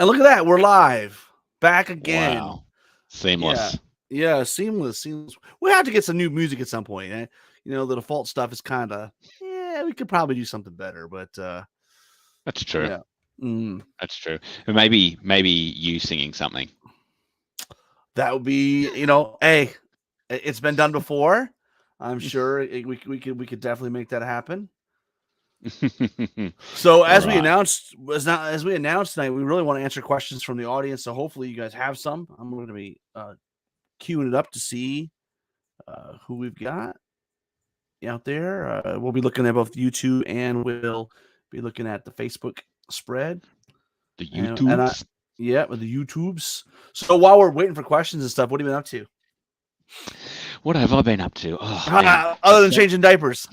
And look at that, we're live. Back again. Wow. Yeah. Seamless. Yeah, seamless. We have to get some new music at some point. The default stuff is kind of, we could probably do something better, but That's true. yeah. Mm, That's true. And maybe you singing something. that would be, hey, it's been done before. I'm sure we could definitely make that happen. So All as we right. announced tonight, we really want to answer questions from the audience. So hopefully you guys have some. I'm going to be queuing it up to see who we've got out there. We'll be looking at both YouTube and we'll be looking at the Facebook spread. The And YouTubes. with the YouTubes. So while we're waiting for questions and stuff, what have you been up to? What have I been up to? Oh man. Other than changing diapers.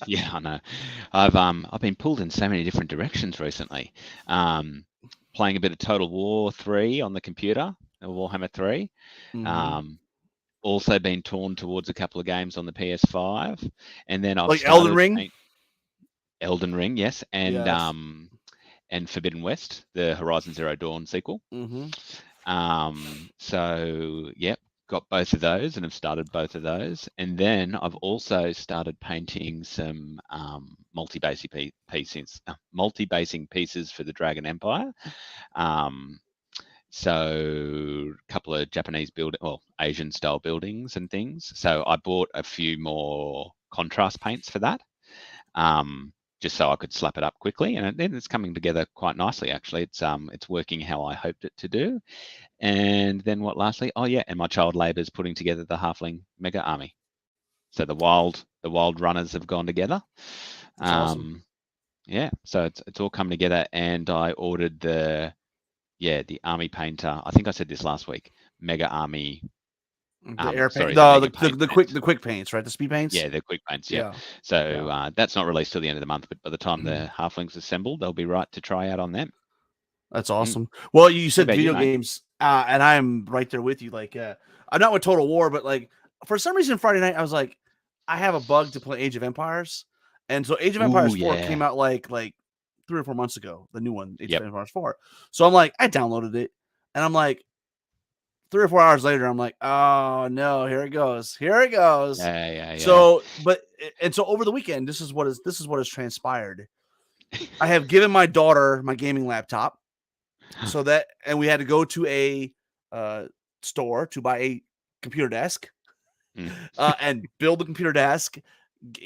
Yeah, I know. I've been pulled in so many different directions recently. Playing a bit of Total War 3 on the computer, Warhammer 3. Mm-hmm. Also been torn towards a couple of games on the PS5, and then I've Like Elden started Ring? Elden Ring, yes, Yes. and Forbidden West, the Horizon Zero Dawn sequel. Mm-hmm. So yep, got both of those and have started both of those. And then I've also started painting some multi-basing pieces for the Dragon Empire. So a couple of Japanese Asian style buildings and things. So I bought a few more contrast paints for that. Just so I could slap it up quickly, and then it's coming together quite nicely. Actually, it's working how I hoped it to do. And then what? Lastly, oh yeah, and my child labour is putting together the Halfling Mega Army. So the wild runners have gone together. That's awesome. Yeah, so it's all come together, and I ordered the Army Painter. I think I said this last week. Mega Army. The air paint, Sorry, the quick paints, right? The speed paints. Yeah, the quick paints. Yeah. So that's not released till the end of the month, but by the time the halflings assembled, they'll be right to try out on them. That's awesome. Well, you said video you, games, and I'm right there with you. Like, I'm not with Total War, but like for some reason Friday night I was like, I have a bug to play Age of Empires, and so Age of Empires 4 came out like 3 or 4 months ago. The new one, Age of Empires 4. So I'm like, I downloaded it, and I'm like, 3 or 4 hours later, I'm like, oh no, here it goes. Yeah. So, so over the weekend, this is what has transpired. I have given my daughter my gaming laptop, and we had to go to a store to buy a computer desk, and build the computer desk,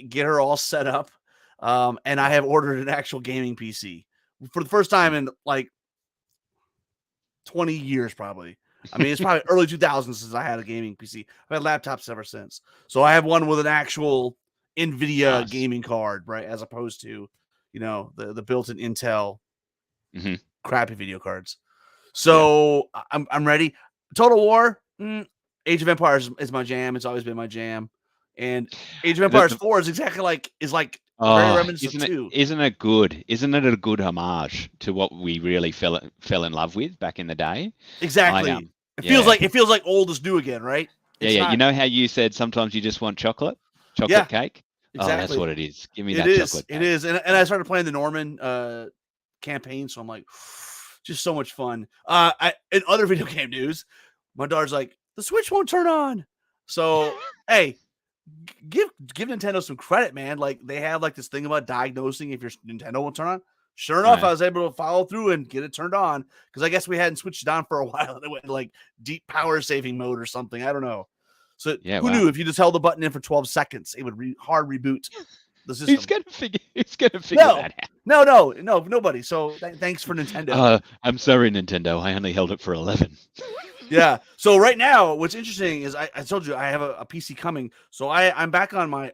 get her all set up, and I have ordered an actual gaming PC for the first time in like 20 years, probably. I mean, it's probably early 2000s since I had a gaming PC. I've had laptops ever since. So I have one with an actual NVIDIA gaming card, right? As opposed to, the built-in Intel crappy video cards. So I'm ready. Total War, Age of Empires is my jam. It's always been my jam. And Age of Empires 4 is exactly like very reminiscent too. Isn't it good? Isn't it a good homage to what we really fell in love with back in the day? Exactly. It feels like old is new again, right? Yeah. You know how you said sometimes you just want chocolate cake? Exactly. Oh, that's what it is. Give me that chocolate cake. It is. And I started playing the Norman campaign, so I'm like, just so much fun. In other video game news, my daughter's like, the Switch won't turn on. So, hey, give Nintendo some credit, man. Like, they have like this thing about diagnosing if your Nintendo won't turn on. Sure enough, I was able to follow through and get it turned on because I guess we hadn't switched it on for a while and it went into like deep power saving mode or something. I don't know. So who knew if you just held the button in for 12 seconds, it would hard reboot the system. Who's gonna figure that out? No, nobody. So thanks for Nintendo. I'm sorry, Nintendo. I only held it for 11. Yeah. So right now, what's interesting is I told you I have a PC coming. So I'm back on my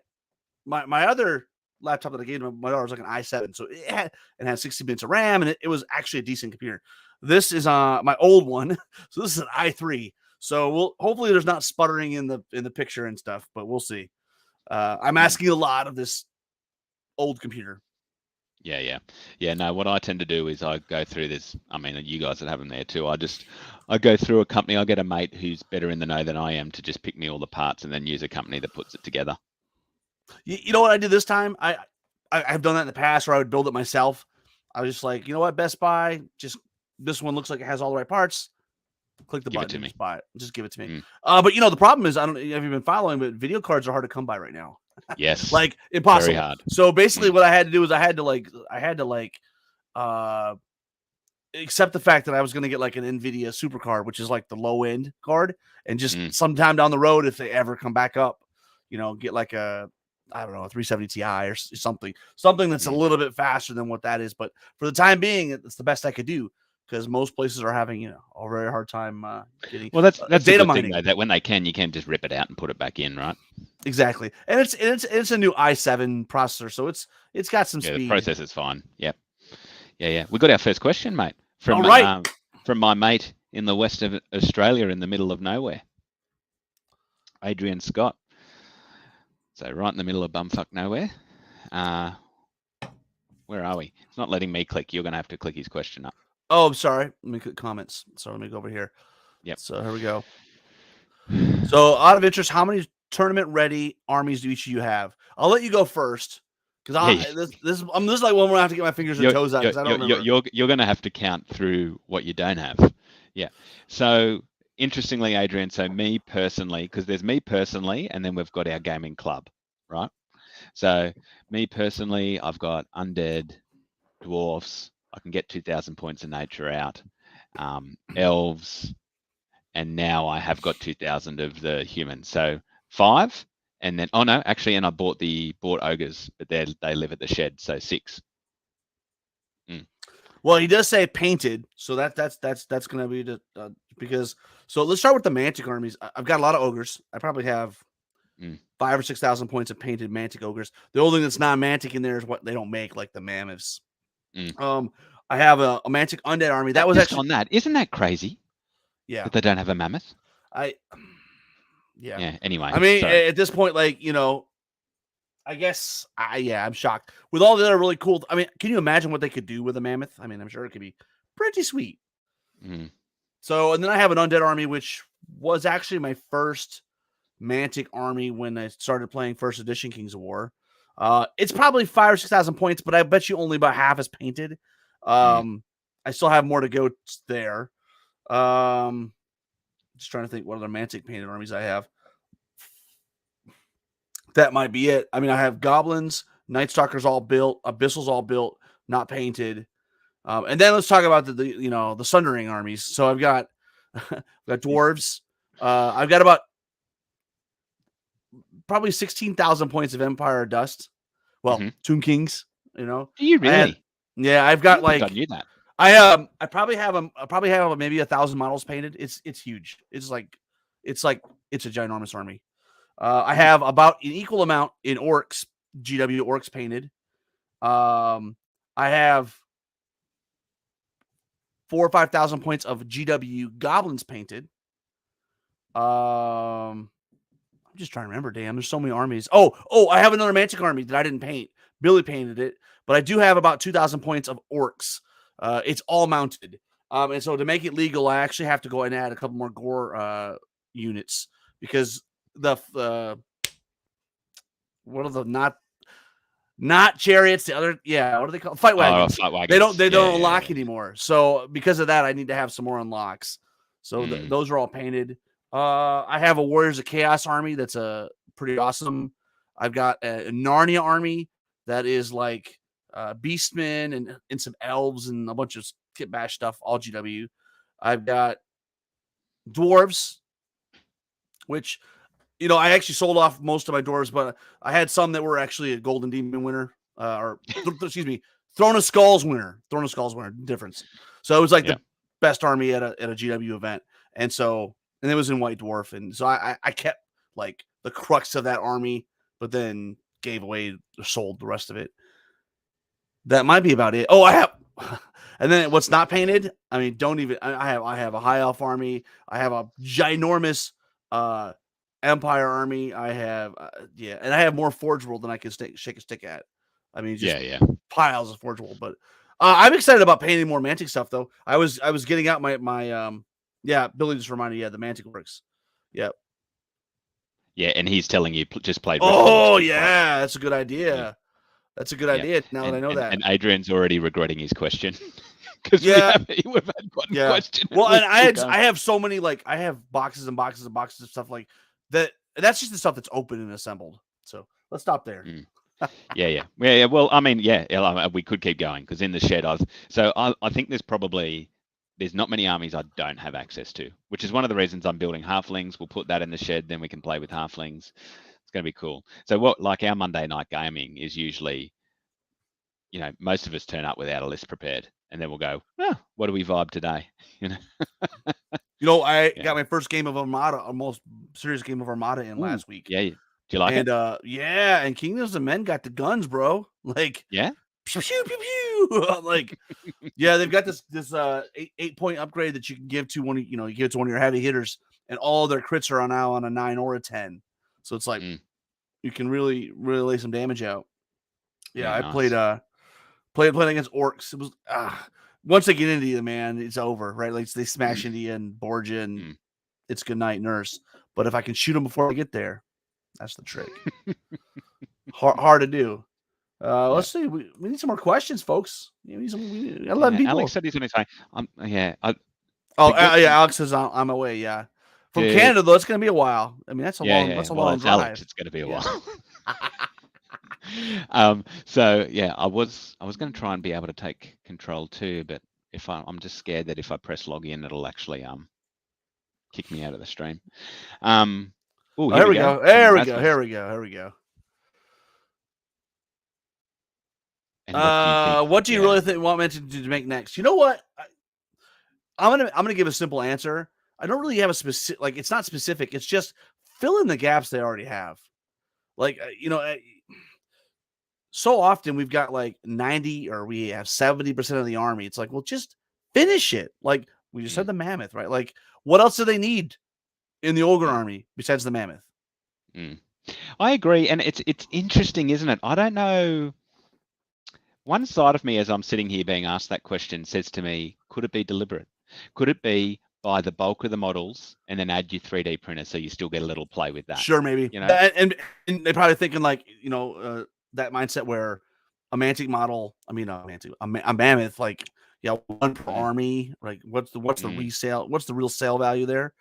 other laptop that I gave to my daughter was like an i7. So it had 60 minutes of RAM, and it was actually a decent computer. This is my old one. So this is an i3. So hopefully there's not sputtering in the picture and stuff, but we'll see. I'm asking a lot of this old computer. Yeah. No, what I tend to do is I go through this. I mean, you guys that have them there too. I go through a company. I get a mate who's better in the know than I am to just pick me all the parts and then use a company that puts it together. You know what I did this time? I've done that in the past where I would build it myself. I was just like, you know what, Best Buy, just this one looks like it has all the right parts. Click the Give it button to and me. just buy it. Just give it to me. Mm. But the problem is, I don't have you been following, but video cards are hard to come by right now. Yes. Like impossible. Very hard. So basically, what I had to do is I had to accept the fact that I was going to get like an NVIDIA Supercard, which is like the low end card, and just sometime down the road, if they ever come back up, get like a 370 Ti or something that's a little bit faster than what that is. But for the time being, it's the best I could do because most places are having a very hard time getting. Well, that's data the mining. thing, though, that when they can, you can just rip it out and put it back in, right? Exactly, and it's a new i7 processor, so it's got some speed. The processor's fine. Yep. Yeah. We got our first question, mate. From from my mate in the west of Australia, in the middle of nowhere, Adrian Scott. So right in the middle of bumfuck nowhere. Where are we? It's not letting me click. You're going to have to click his question up. Oh, I'm sorry. Let me click comments. So let me go over here. Yep. So here we go. So out of interest, how many tournament-ready armies do each of you have? I'll let you go first. Because this is like one where I have to get my fingers and toes out because I don't remember. You're going to have to count through what you don't have. Yeah. So interestingly, Adrian, so me personally, because there's me personally, and then we've got our gaming club, right? So me personally, I've got undead, dwarfs. I can get 2,000 points of nature out. Elves, and now I have got 2,000 of the humans. So 5. And then, and I bought ogres, but they live at the shed, so 6. Well, he does say painted, so that's going to be because. So let's start with the Mantic armies. I've got a lot of ogres. I probably have 5,000 or 6,000 points of painted Mantic ogres. The only thing that's not Mantic in there is what they don't make, like the mammoths. I have a Mantic undead army. That was just actually on that. Isn't that crazy? Yeah, that they don't have a mammoth. Yeah. Anyway, I mean, at this point, I guess, I'm shocked with all the other really cool. I mean, can you imagine what they could do with a mammoth? I mean, I'm sure it could be pretty sweet. So, and then I have an undead army, which was actually my first Mantic army when I started playing First Edition Kings of War. It's probably 5,000 or 6,000 points, but I bet you only about half is painted. I still have more to go there. Just trying to think what other Mantic painted armies I have. That might be it. I mean, I have goblins, Night Stalkers all built, Abyssals all built, not painted. And then let's talk about the Sundering armies. So I've got dwarves. I've got about probably 16,000 points of Empire Dust. Well, Tomb Kings. Do you really? I've got I knew that. I probably have maybe 1,000 models painted. It's huge. It's a ginormous army. I have about an equal amount in orcs, GW orcs painted. I have 4,000 or 5,000 points of GW goblins painted. I'm just trying to remember. Damn, there's so many armies. Oh, I have another Mantic army that I didn't paint. Billy painted it, but I do have about 2,000 points of orcs. It's all mounted. And so to make it legal, I actually have to go and add a couple more gore units because what are the not chariots? The other, what are they called? Fight wagons. Fight wagons. They don't unlock anymore. So because of that, I need to have some more unlocks. So those are all painted. I have a Warriors of Chaos army that's pretty awesome. I've got a Narnia army that is like Beastmen and some elves and a bunch of kit bash stuff, all GW. I've got dwarves, which I actually sold off most of my dwarves, but I had some that were actually a Golden Demon winner, excuse me, Throne of Skulls winner. Difference. So it was like the best army at a GW event, and it was in White Dwarf, and so I kept like the crux of that army, but then gave away or sold the rest of it. That might be about it. Oh, I have, and then what's not painted? I mean, I have a High Elf army. I have a ginormous Empire army. I have and I have more Forge World than I can shake a stick at. I mean, just piles of Forge World. But I'm excited about painting more Mantic stuff, though. I was getting out my Billy just reminded me, the Mantic works. Yep. Yeah, and he's telling you just play. Oh yeah, that's a good idea. That's a good Yeah. idea. Now that I know that. And Adrian's already regretting his question because Yeah. we've had one Yeah. question. Well, and we're still I have so many, like, I have boxes and boxes and boxes of stuff like that. That's just the stuff that's open and assembled. So let's stop there. Mm. Yeah. Well, I mean, we could keep going because in the shed, I think there's not many armies I don't have access to, which is one of the reasons I'm building halflings. We'll put that in the shed, then we can play with halflings. It's going to be cool. So like our Monday night gaming is usually, most of us turn up without a list prepared, and then we'll go, what do we vibe today? I Yeah. got my first game of Armada, a most serious game of Armada in last week. Yeah. Do you like it? Yeah, and Kingdoms of Men got the guns, bro. Like, Yeah. pew pew pew pew. Like, yeah, they've got this 8-point upgrade that you can give to you give it to one of your heavy hitters, and all their crits are now on a 9 or a 10. So it's like you can really lay some damage out. Yeah, I nice. played against orcs. It was once they get into you, man, it's over, right? Like they smash into you and Borgia, and it's good night, nurse. But if I can shoot them before I get there, that's the trick. Hard to do. Let's see. We need some more questions, folks. We need 11 people. Alex said he's going to say, Alex says I'm away. Yeah, from Canada though, it's going to be a while. I mean, that's a long drive. Alex, it's going to be a while. So yeah, I was going to try and be able to take control too, but if I'm just scared that if I press login, it'll actually kick me out of the stream. Here we go. Here we go. What do you really want me to make next? You know what? I'm gonna give a simple answer. I don't really have a specific, like, it's not specific. It's just fill in the gaps they already have. Like, so often we've got like 90 or we have 70% of the army. It's like, well, just finish it. Like we just had the mammoth, right? Like, what else do they need in the ogre army besides the mammoth? I agree, and it's interesting, isn't it? I don't know. One side of me, as I'm sitting here being asked that question, says to me, could it be deliberate? Could it be buy the bulk of the models and then add your 3D printer so you still get a little play with that? Sure, maybe. And they're probably thinking like, that mindset where a Mantic model, a mammoth, like, one per army, like what's the resale, what's the real sale value there?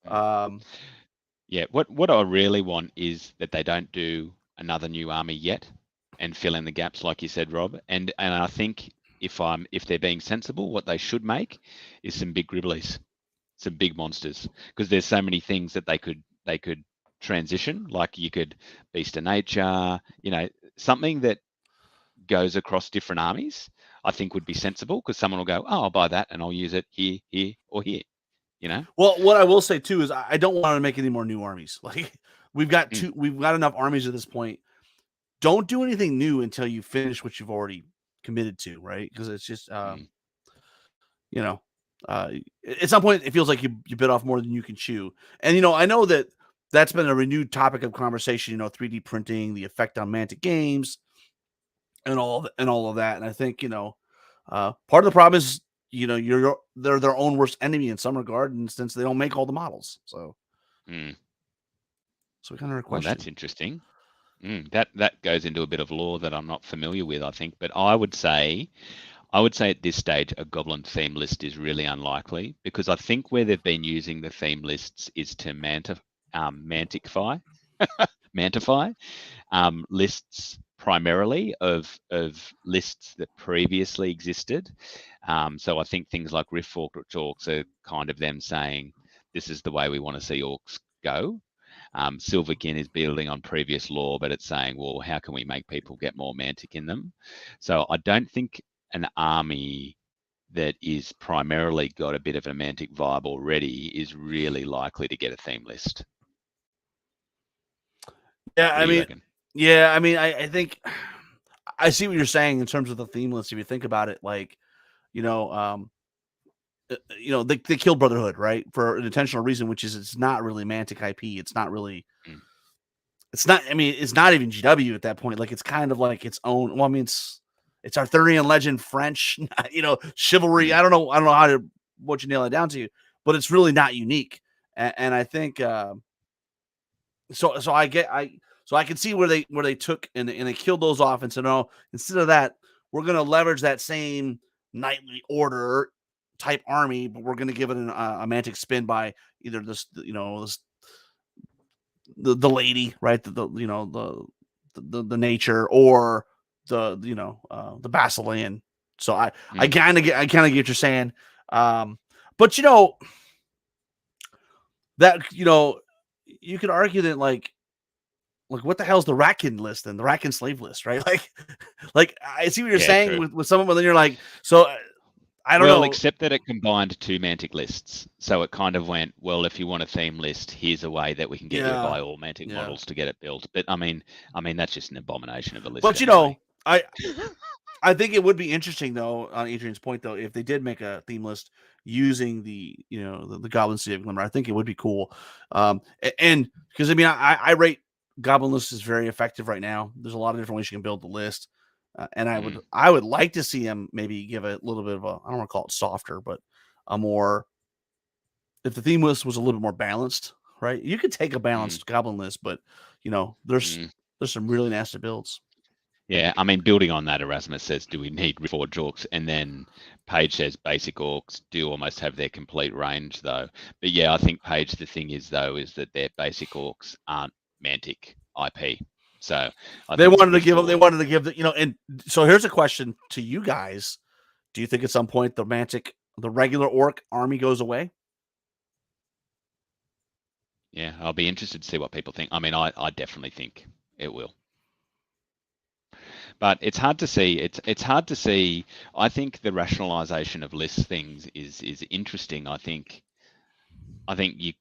What I really want is that they don't do another new army yet and fill in the gaps like you said, Rob. And I think if they're being sensible, what they should make is some big gribblies, some big monsters, because there's so many things that they could transition. Like you could Beast of Nature, something that goes across different armies, I think would be sensible, because someone will go, oh, I'll buy that and I'll use it here, or here. Well, what I will say too is I don't want to make any more new armies. Like we've got enough armies at this point. Don't do anything new until you finish what you've already committed to, right? Because it's just at some point it feels like you bit off more than you can chew. And I know that's been a renewed topic of conversation, 3D printing, the effect on Mantic games, and all of that. And I think part of the problem is they're their own worst enemy in some regard, and since they don't make all the models, so we kind of question. Well, that's interesting. That goes into a bit of lore that I'm not familiar with, I think. But I would say at this stage a goblin theme list is really unlikely, because I think where they've been using the theme lists is to mantify lists primarily of lists that previously existed. So I think things like Riftforged Orcs are kind of them saying, this is the way we want to see orcs go. Silverkin is building on previous lore, but it's saying, well, how can we make people get more Mantic in them? So I don't think an army that is primarily got a bit of a Mantic vibe already is really likely to get a theme list. Yeah, I think I see what you're saying in terms of the theme list. If you think about it, like, they killed Brotherhood, right, for an intentional reason, which is it's not really Mantic IP. It's not really. It's not. I mean, it's not even GW at that point. Like, it's kind of like its own. Well, I mean, it's Arthurian legend, French, chivalry. I don't know what you nail it down to, but it's really not unique. And I think so So I can see where they took and they killed those off and said, no, instead of that, we're going to leverage that same knightly order type army, but we're going to give it a Mantic spin by either this, the lady, right? The nature, or the Basilean. So I kind of get what you're saying. But that, you could argue that like what the hell's the Ratkin list and the Ratkin slave list, right? Like I see what you're saying with some of them, then you're like, so I don't know. Except that it combined 2 Mantic lists. So it kind of went, well, if you want a theme list, here's a way that we can get you to buy all Mantic models to get it built. But I mean, that's just an abomination of a list. But I think it would be interesting though, on Adrian's point though, if they did make a theme list using the Goblin City of Glimmer. I think it would be cool. And because I rate Goblin list is very effective right now. There's a lot of different ways you can build the list. And I would like to see him maybe give a little bit of I don't want to call it softer, but a more, if the theme list was a little bit more balanced, right? You could take a balanced Goblin list, but there's some really nasty builds. Yeah, building on that, Erasmus says, do we need Reforged Orcs? And then Paige says basic Orcs do almost have their complete range, though. But yeah, I think, Paige, the thing is that their basic Orcs aren't Mantic IP. So they wanted to give the, and so here's a question to you guys. Do you think at some point the regular Orc army goes away? Yeah, I'll be interested to see what people think. I definitely think it will. But it's hard to see. It's hard to see. I think the rationalization of list things is interesting. I think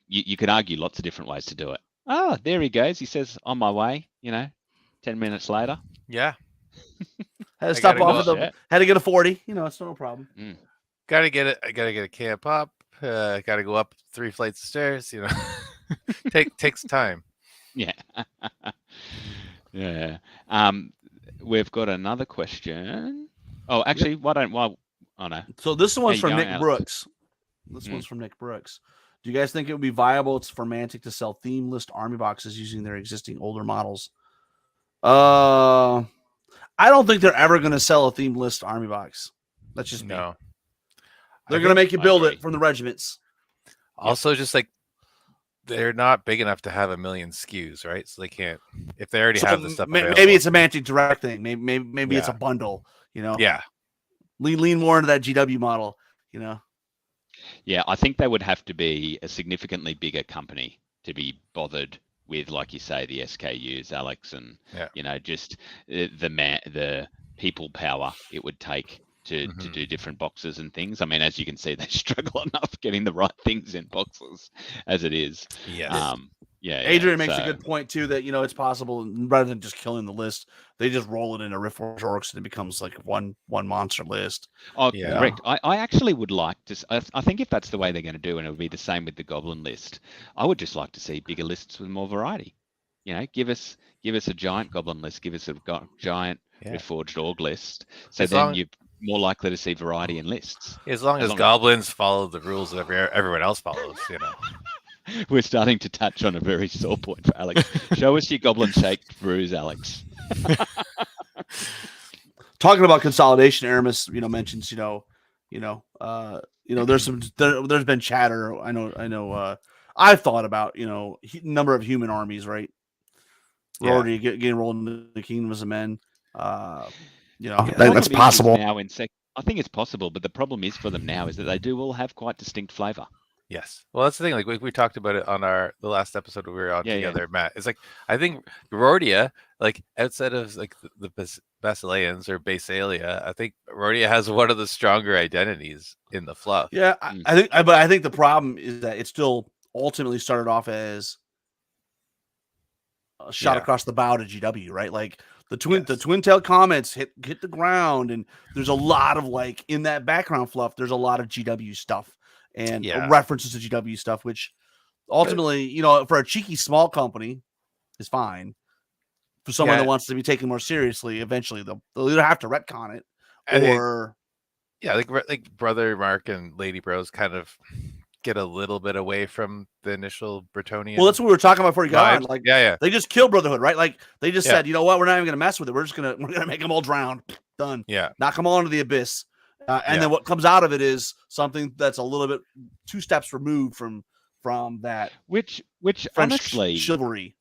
you could argue lots of different ways to do it. Oh, there he goes. He says, on my way, 10 minutes later. Yeah. Had to stop off had to get a 40. It's no problem. Gotta get it. I gotta get a camp up. Gotta go up 3 flights of stairs, takes time. Yeah. Yeah. We've got another question. Oh, actually, oh no. So this one's from Nick Brooks. This one's from Nick Brooks. Do you guys think it would be viable for Mantic to sell theme list army boxes using their existing older models? I don't think they're ever going to sell a theme list army box. That's just me. No. They're going to make you build it from the regiments. Also, just like they're not big enough to have a million SKUs, right? So they can't, if they already have the stuff. Maybe it's a Mantic Direct thing. Maybe it's a bundle. Yeah. Lean more into that GW model. Yeah, I think they would have to be a significantly bigger company to be bothered with, like you say, the SKUs, Alex, and just the people power it would take to do different boxes and things. As you can see, they struggle enough getting the right things in boxes as it is. Yes. Adrian makes a good point too, that it's possible, rather than just killing the list, they just roll it into Reforged Orcs and it becomes like one monster list. Oh, yeah. Correct. I actually would like to. I think if that's the way they're going to do, and it would be the same with the Goblin list, I would just like to see bigger lists with more variety. Give us a giant Goblin list, give us a giant Reforged Orc list, so then you're more likely to see variety in lists. As long as goblins follow the rules that everyone else follows, We're starting to touch on a very sore point for Alex. Show us your goblin-shaped brews, Alex. Talking about consolidation, Aramis, mentions, there's been chatter. I know. I've thought about, number of human armies, right? We're already getting rolled into the Kingdoms of Men. That's possible. Now I think it's possible, but the problem is for them now is that they do all have quite distinct flavor. Yes. Well, that's the thing. Like we talked about it on the last episode we were on together, Matt. It's like, I think Rhodia, like outside of like the Basileans or Basalia, I think Rhodia has one of the stronger identities in the fluff. Yeah, I think the problem is that it still ultimately started off as a shot across the bow to GW, right? Like the twin tail comments hit the ground, and there's a lot of like in that background fluff. There's a lot of GW stuff and references to GW stuff, which ultimately, for a cheeky small company is fine. For someone that wants to be taken more seriously, eventually they'll either have to retcon it or like Brother Mark and Lady Bros kind of get a little bit away from the initial Bretonnian. Well, that's what we were talking about before you got on. vibes. Like, yeah, they just killed Brotherhood, right? Like, they just Yeah. said, you know what? We're not even gonna mess with it. We're gonna make them all drown. Done. yeah, Knock them all into the abyss. And Yeah. then what comes out of it is something that's a little bit 2 steps removed from that Which French honestly, chivalry.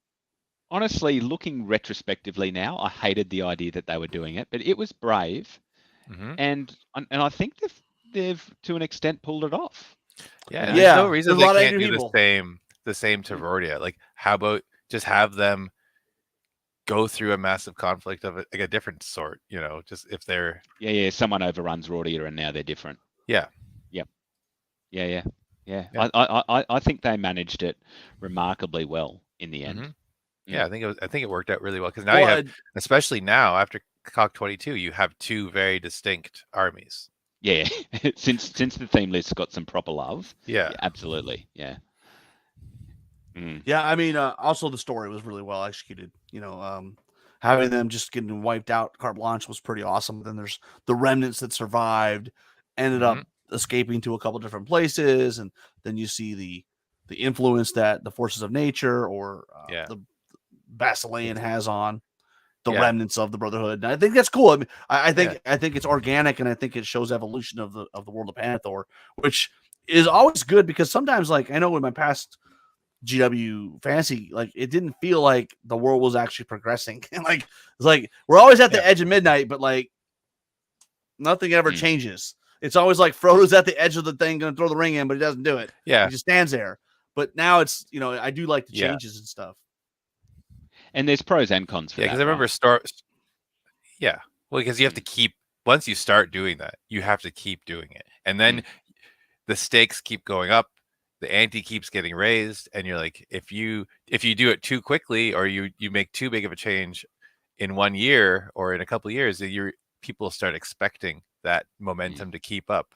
looking retrospectively now, I hated the idea that they were doing it, but it was brave, Mhm. and I think they've to an extent pulled it off. yeah. Yeah. There's no reason There's a they lot of can't angry do people. the same to Rordia. Like, how about just have them go through a massive conflict of a different sort? You know, just if they're Yeah. Someone overruns Rordia, and now they're different. Yeah. Yep. Yeah. Yeah. I think they managed it remarkably well in the end. Mhm. Yeah, I think it worked out really well, because now you Well, have, especially now after COG 22, you have 2 very distinct armies. Yeah. since the theme list got some proper love. Yeah. Yeah, absolutely. Yeah. yeah, I mean, also the story was really well executed. You know, having them just getting wiped out, carte blanche, was pretty awesome. Then there's the remnants that survived, ended up escaping to a couple different places, and then you see the influence that the forces of nature or Yeah. the Basilean has on the Yeah. remnants of the Brotherhood. And I think that's cool. I mean, I think Yeah. I think it's organic, and I think it shows evolution of the world of Panathor, which is always good, because sometimes, like, I know in my past GW fantasy, like, it didn't feel like the world was actually progressing. And like, it's like we're always at the Yeah. edge of midnight, but like nothing ever Mm. changes. It's always like Frodo's at the edge of the thing, gonna throw the ring in, but he doesn't do it. Yeah. He just stands there. But now it's, you know, I do like the Yeah. changes and stuff. And there's pros and cons for Yeah, that. because I remember Yeah, well, because you have to keep, once you start doing that, you have to keep doing it, and then the stakes keep going up, the ante keeps getting raised, and you're like, if you do it too quickly, or you make too big of a change in 1 year or in a couple of years, people start expecting that momentum to keep up.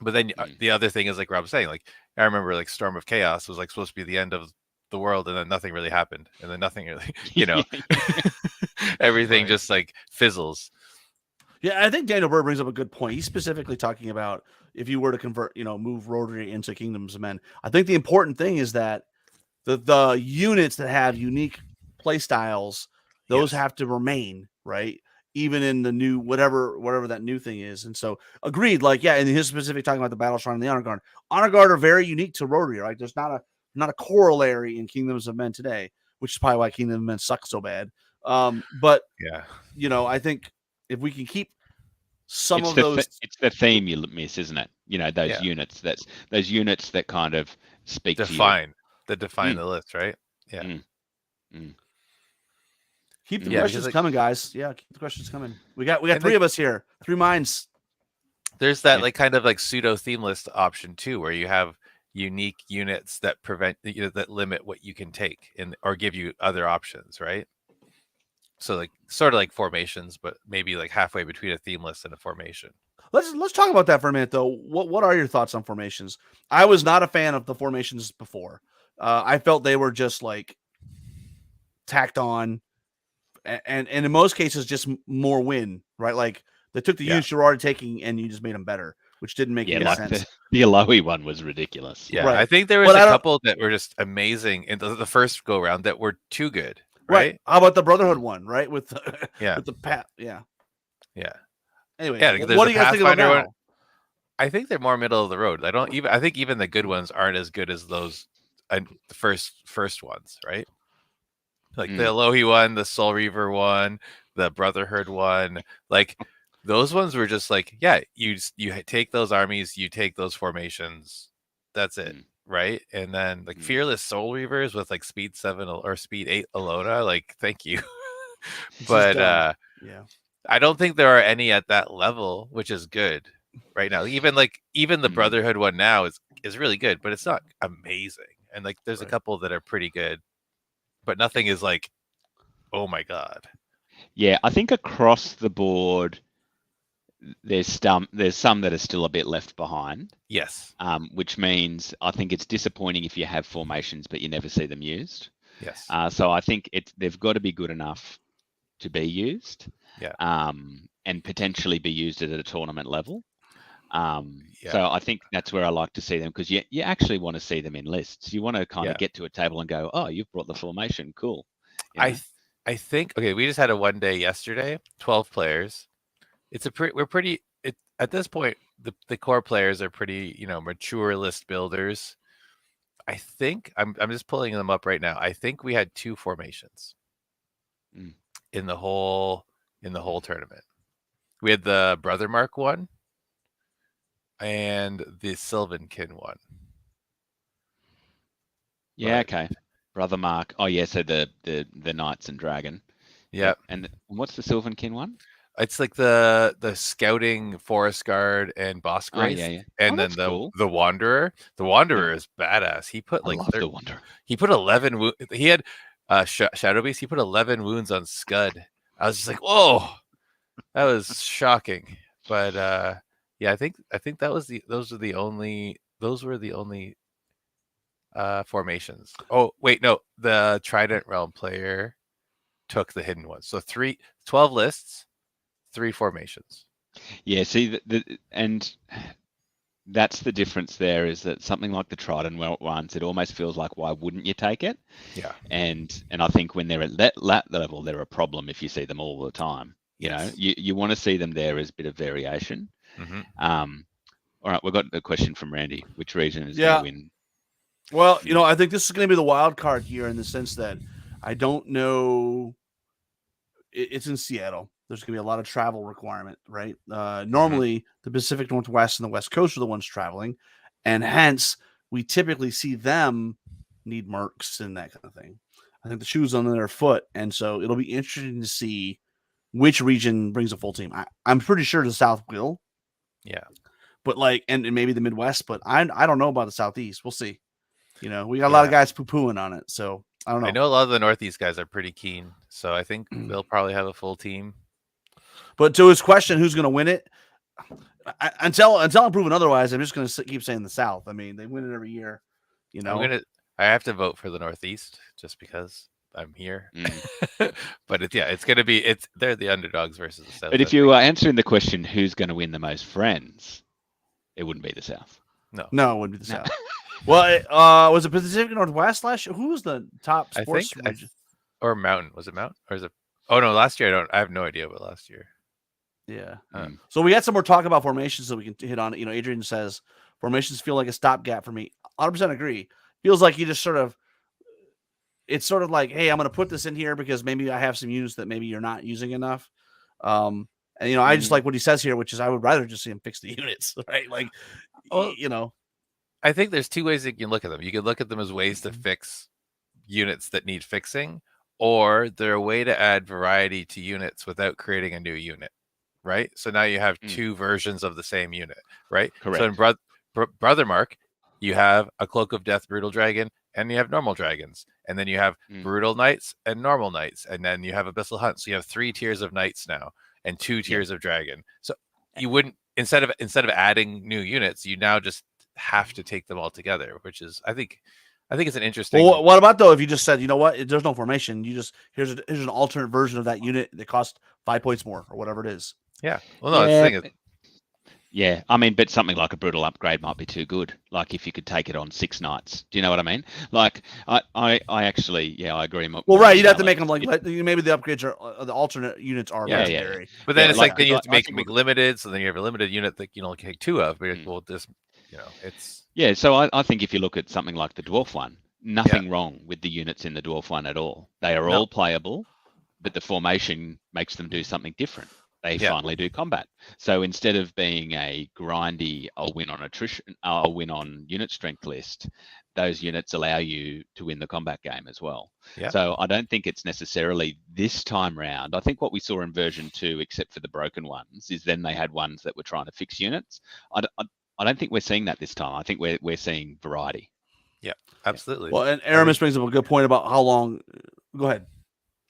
But then the other thing is, like Rob was saying, like, I remember, like, Storm of Chaos was like supposed to be the end of the world, and then nothing really happened, and then nothing really, you know, everything Right. just like fizzles. Yeah, I think Daniel Bird brings up a good point. He's specifically talking about if you were to convert, you know, move Rotary into Kingdoms of Men. I think the important thing is that the units that have unique play styles, those Yes. have to remain, right? Even in the new whatever that new thing is. And so agreed, like, yeah, and his specific talking about the Battle Shrine and the Honor Guard. Honor Guard are very unique to Rotary, right? There's not a corollary in Kingdoms of Men today, which is probably why Kingdoms of Men suck so bad. But Yeah. you know, I think if we can keep some it's of the those, it's the theme you miss, isn't it? You know, those Yeah. units. That's those units that kind of speak Define to the list, right? Yeah. keep the Yeah, questions because, like- coming, guys. Yeah, keep the questions coming. We got And 3 of us here, 3 minds. There's that Yeah. like kind of like pseudo theme list option too, where you have unique units that prevent, you know, that limit what you can take or give you other options, right? So like sort of like formations, but maybe like halfway between a theme list and a formation. Let's talk about that for a minute, though. What are your thoughts on formations? I was not a fan of the formations before. I felt they were just like tacked on, and in most cases just more win, right? Like they took the Yeah. units you're already taking and you just made them better, which didn't make any like sense. the Alohi one was ridiculous. Yeah, Right. I think there was But I a don't- couple that were just amazing in the first go round that were too good, Right? right? How about the Brotherhood one, right? With the, Yeah. with the pat, yeah. Yeah. Anyway, Yeah, what there's do the you guys think about Pathfinder now? one. I think they're more middle of the road. I think even the good ones aren't as good as those the first ones, right? Like the Alohi one, the Soul Reaver one, the Brotherhood one, like those ones were just like, yeah, you take those armies, you take those formations, that's it, right? And then like Fearless Soul Reavers with like speed 7 or speed 8 Alona, like thank you. This is But dumb. Yeah. I don't think there are any at that level, which is good right now. Even the Brotherhood one now is really good, but it's not amazing. And like there's a couple that are pretty good, but nothing is like, oh my god. Yeah, I think across the board, there's some that are still a bit left behind. Yes. Which means I think it's disappointing if you have formations but you never see them used. Yes. So I think they've got to be good enough to be used. Yeah. And potentially be used at a tournament level. So I think that's where I like to see them, because you actually want to see them in lists. You want to kind of get to a table and go, oh, you've brought the formation, cool. I think we just had a 1 day yesterday, 12 players. It's at this point the core players are pretty, mature list builders. I think I'm just pulling them up right now. I think we had 2 formations in the whole tournament. We had the Brother Mark one and the Sylvankin one. Yeah, okay. Brother Mark. Oh yeah, so the Knights and Dragon. Yeah. And what's the Sylvankin one? It's like the scouting Forest Guard and Boss Grace. Oh, yeah. And then the Wanderer. The Wanderer is badass. He put I love the Wanderer. He put 11 he had Shadow Beast, he put 11 wounds on Scud. I was just like, whoa. That was shocking. But I think those were the only formations. Oh, wait, no. The Trident Realm player took the hidden ones. So 12 lists, 3 formations. Yeah, see, and that's the difference there, is that something like the Trident ones, it almost feels like, why wouldn't you take it? Yeah. And I think when they're at that level, they're a problem if you see them all the time. Yes. You want to see them there as a bit of variation. Mm-hmm. All right, we've got a question from Randy. Which region is going to win? Well, I think this is going to be the wild card here, in the sense that I don't know. It's in Seattle. There's going to be a lot of travel requirement, right? Normally, the Pacific Northwest and the West Coast are the ones traveling, and hence we typically see them need mercs and that kind of thing. I think the shoe's on their foot, and so it'll be interesting to see which region brings a full team. I'm pretty sure the South will. Yeah. But and maybe the Midwest, but I don't know about the Southeast. We'll see. We got a lot of guys poo-pooing on it, so I don't know. I know a lot of the Northeast guys are pretty keen, so I think they'll probably have a full team. But to his question, who's going to win it? Until I'm proven otherwise, I'm just going to keep saying the South. I mean, they win it every year. I have to vote for the Northeast just because I'm here. But it's going to be they're the underdogs versus the South. But if you are answering the question, who's going to win the most friends, it wouldn't be the South. No, it wouldn't be the South. Well, was it Pacific Northwest last year? Who was the top sports region? Or Mountain? Was it Mountain? Or is it? Oh no, last year I have no idea about last year. Yeah. So we got some more talk about formations that we can hit on. Adrian says formations feel like a stopgap for me. 100% agree. Feels like you just sort of. It's sort of like, hey, I'm going to put this in here because maybe I have some units that maybe you're not using enough. And I just like what he says here, which is I would rather just see him fix the units, right? I think there's 2 ways that you can look at them. You can look at them as ways to fix units that need fixing, or they're a way to add variety to units without creating a new unit, right? So now you have 2 versions of the same unit, right? Correct. So in Brother Mark, you have a Cloak of Death Brutal Dragon, and you have normal dragons, and then you have Brutal Knights and normal knights, and then you have Abyssal Hunt. So you have 3 tiers of knights now, and 2 tiers of dragon. So you wouldn't instead of adding new units, you now just have to take them all together, which is I think it's an interesting. Well, what about though if you just said, there's no formation, you just here's an alternate version of that unit that costs 5 points more or whatever it is. Yeah. Well, no, the thing is. Yeah, I mean, but something like a brutal upgrade might be too good. Like if you could take it on 6 knights, do you know what I mean? Like I actually, I agree. Well, right, you'd have to make them maybe the upgrades are the alternate units are legendary. But then it's then you have to make limited, so then you have a limited unit that you only take 2 of. But it's So I think if you look at something like the dwarf one, nothing wrong with the units in the dwarf one at all. They are all playable, but the formation makes them do something different. They finally do combat. So instead of being a grindy, I'll win on attrition, I'll win on unit strength list, those units allow you to win the combat game as well. Yeah. So I don't think it's necessarily this time round. I think what we saw in version 2, except for the broken ones, is then they had ones that were trying to fix units. I don't think we're seeing that this time. I think we're seeing variety. Yeah, absolutely. Well, and Aramis brings up a good point about how long. Go ahead,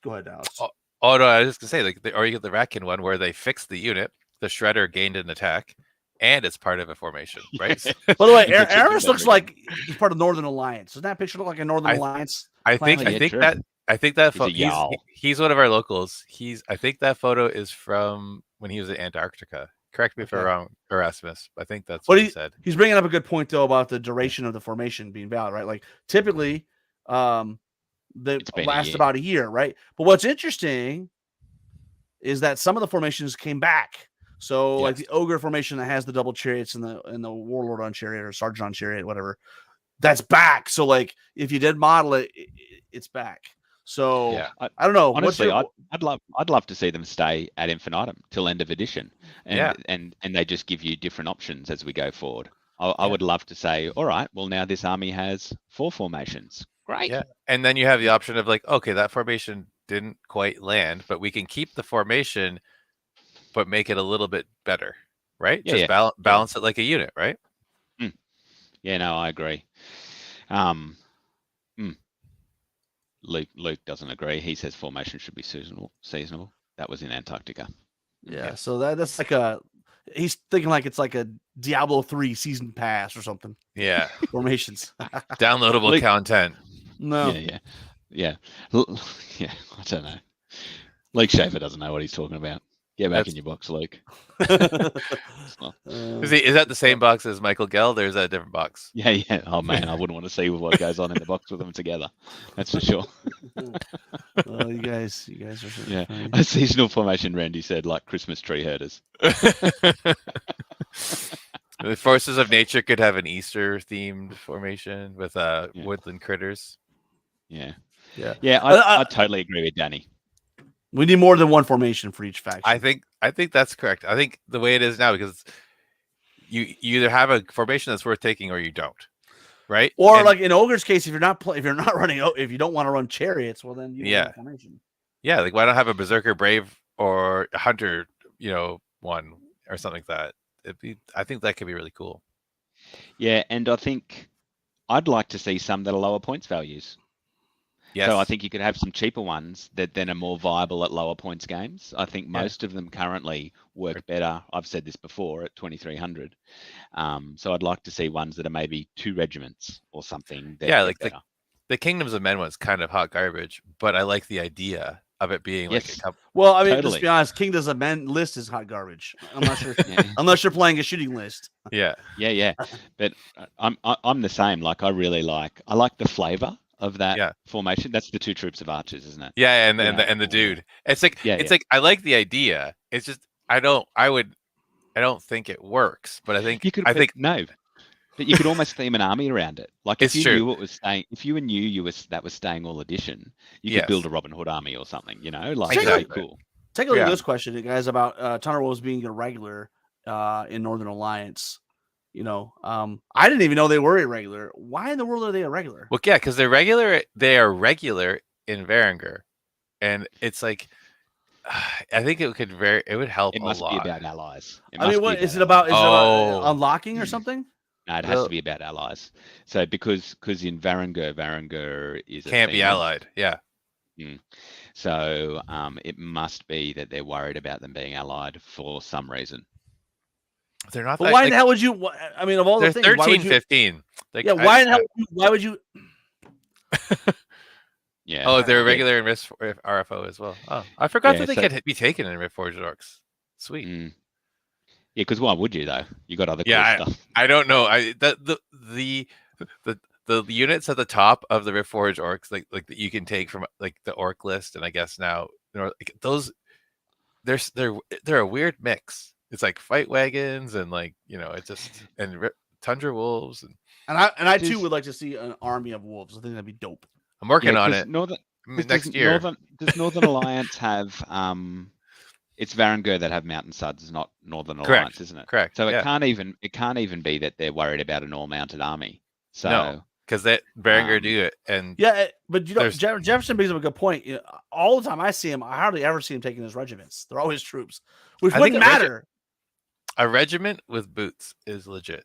Alex. Oh no, I was just gonna say or you get the Ratkin one where they fix the unit, the Shredder gained an attack, and it's part of a formation, right? By the way, Aramis looks like he's part of Northern Alliance. Doesn't that picture look like a Northern Alliance? I think that photo. He's one of our locals. I think that photo is from when he was in Antarctica Correct me if I'm Okay. wrong, Erasmus. I think that's But what he said. he's bringing up a good point though about the duration of the formation being valid, right? Like typically, they It's been a last year. about a year, right? But what's interesting is that some of the formations came back. So like Yes. the ogre formation that has the double chariots and the warlord on chariot or sergeant on chariot, whatever, that's back. So like if you did model it, it's back. So Yeah. I don't know. Honestly, What's I'd love to see them stay at infinitum till end of edition, and Yeah. and they just give you different options as we go forward. I Yeah. would love to say, all right, well now this army has 4 formations. Great. Yeah. And then you have the option of like, okay, that formation didn't quite land, but we can keep the formation, but make it a little bit better, right? Yeah, Just yeah. balance it like a unit, right? Yeah, no, I agree. Luke doesn't agree. He says formation should be seasonal. That was in Antarctica. yeah. So that's like he's thinking like it's like a Diablo 3 season pass or something. Yeah. Formations. Downloadable Like- content. No. Yeah. Yeah, I don't know. Luke Schaefer doesn't know what he's talking about. Get back in your box, Luke. It's not- Is that the same box as Michael Geld, or is that a different box? Yeah. Oh man, I wouldn't want to see what goes on in the box with them together. That's for sure. Oh, you guys are so Yeah. funny. A seasonal formation, Randy said, like Christmas tree herders. The forces of nature could have an Easter themed formation with woodland critters. Yeah. Yeah. Yeah, I totally agree with Danny. We need more than one formation for each faction. I think that's correct. I think the way it is now, because you either have a formation that's worth taking or you don't, right? Or And- like in Ogre's case, if you're not running, if you don't want to run chariots, well then you don't have a formation. yeah, like why not have a Berserker Brave or a Hunter, one or something like that? I think that could be really cool. Yeah, and I think I'd like to see some that are lower points values. Yes. So I think you could have some cheaper ones that then are more viable at lower points games. I think most of them currently work better. I've said this before at 2,300. So I'd like to see ones that are maybe 2 regiments or something. That Yeah, like the Kingdoms of Men one's kind of hot garbage, but I like the idea of it being like Yes. a couple. Well, I mean, Totally. let's be honest, Kingdoms of Men list is hot garbage. I'm not sure Yeah. unless you're playing a shooting list. Yeah. Yeah. But I'm the same. Like I like the flavor of that formation. That's the 2 troops of archers, isn't it? Yeah, and Yeah. the dude. It's like Yeah, like I like the idea. It's just I don't think it works, but I think no. But you could almost theme an army around it. Like if It's you true. knew it was staying, if you knew that was staying all edition, you could Yes. build a Robin Hood army or something. Like Exactly. very cool. Take a look Yeah. at this question, guys, about Tunnel Wolves being irregular in Northern Alliance. I didn't even know they were irregular. Why in the world are they irregular? Well, yeah, because they're regular. They are regular in Varangur, and it's like I think it would help It a must be lot. about allies. I mean, what is it about? Is it Oh. about unlocking or something? No, it has to be about allies. So because in Varangur is Can't be female, allied. Yeah. So it must be that they're worried about them being allied for some reason. They're not. But that, why like, the hell would you? I mean, of all they're the things, why 13, would you? 15. Like, Yeah, why in hell? Why would you? Yeah. Oh, they're Yeah. regular in Rift RFO as well. Oh, I forgot Yeah, that they so- could be taken in Rift Forged Orcs. Sweet. Yeah, because why would you though? You got other cool Yeah, stuff. I don't know. The units at the top of the Rift Forged Orcs, like that you can take from like the Orc list, and I guess now like those, they're a weird mix. It's like fight wagons and like it just and Tundra wolves. And I too Just- would like to see an army of wolves. I think that'd be dope. I'm working on 'cause it. Northern, Next year. Does Northern Alliance have it's Varangur that have Mountain Suds, not Northern Correct. Alliance, isn't it? Correct. So yeah. it can't even be that they're worried about an all-mounted army. So No. Because that Varangur Um, do it, and Yeah, but There's- Jefferson brings up a good point. All the time I see him, I hardly ever see him taking his regiments. They're always troops, which I wouldn't think a matter. a regiment with boots is legit.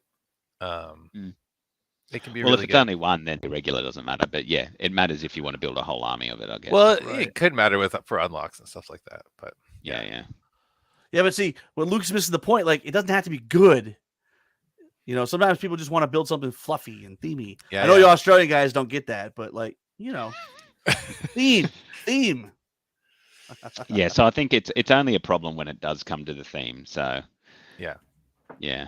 It can be well, really if it's good. only one, then the regular doesn't matter. But yeah, it matters if you want to build a whole army of it, I guess. Well, Right. it could matter for unlocks and stuff like that, but yeah. Yeah, but see, what Luke's missing the point. Like, it doesn't have to be good. Sometimes people just want to build something fluffy and themey. Yeah, I know yeah. you Australian guys don't get that, but like, theme. Yeah, so I think it's only a problem when it does come to the theme. So Yeah.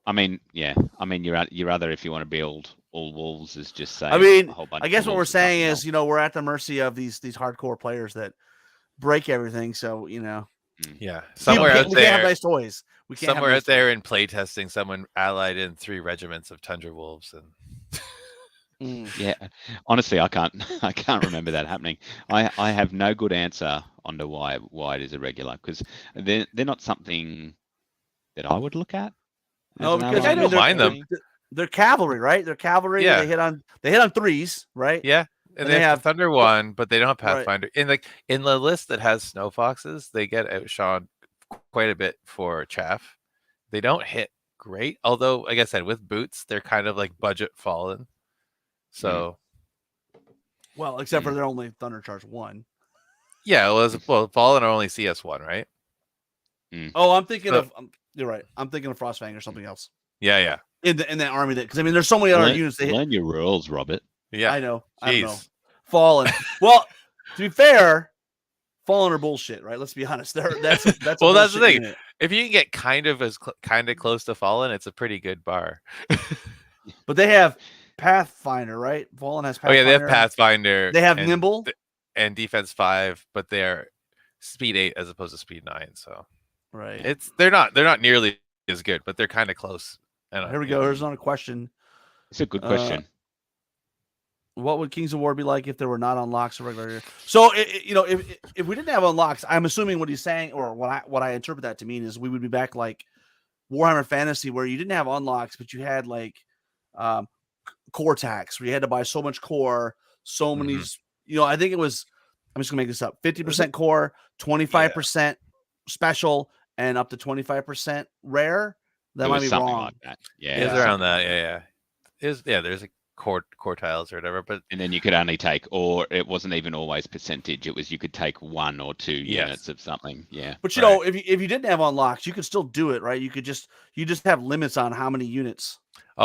I mean, you're rather if you want to build all wolves is just say. I mean, a whole bunch I guess of what we're wolves or saying something is, else. you know, we're at the mercy of these hardcore players that break everything. So, you know, Yeah, we somewhere can't, out we can't have there, nice toys. We can't have somewhere nice out there toys. in playtesting, someone allied in 3 regiments of Tundra Wolves, and Mm. Yeah, honestly, I can't I can't remember that happening. I have no good answer on to why it is irregular because they're not something that I would look at as No, an because Like, I I mean, don't alliance mind them. they're cavalry, right? They're cavalry. Yeah. They hit on threes, right? Yeah, and And they they have have the Thunder one, but they don't have right. Pathfinder. In like in the list that has Snow Foxes, they get outshone quite a bit for chaff. They don't hit great, although like I said, with boots, they're kind of like budget fallen. So Well, except for they're only Thunder Charge 1. yeah, well, fallen are only CS1, right? Oh, I'm thinking So- of you're right. I'm thinking of Frostfang or something else Yeah. in that army. That because I mean, there's so many other units. They hit. Learn your rules, Robert. Yeah. I know. I don't know. Jeez. Fallen. Well, to be fair, Fallen are bullshit, right? Let's be honest. That's Well, a that's the bullshit thing. unit. If you can get kind of close to fallen, it's a pretty good bar. But they have Pathfinder, right? Fallen has Oh Pathfinder. yeah, they have Pathfinder. They have and, Nimble and defense 5, but they're speed 8 as opposed to speed 9. So right. they're not nearly as good, but they're kind of close. Here we go. Here's another question. It's a good question. What would Kings of War be like if there were not unlocks or regular? So, if we didn't have unlocks, I'm assuming what he's saying, or what I interpret that to mean is we would be back like Warhammer Fantasy, where you didn't have unlocks, but you had like core tax, where you had to buy so much core, so many. I think it was. I'm just gonna make this up: 50% core, 25% special, and up to 25% rare. That It might was be something wrong. like that. It's Yeah, around that. Yeah. There's a quartiles or whatever, but and then you could only take, or it wasn't even always percentage. It was you could take 1 or 2 Yes. units of something. Yeah, But if you didn't have unlocks, you could still do it, right? You just have limits on how many units.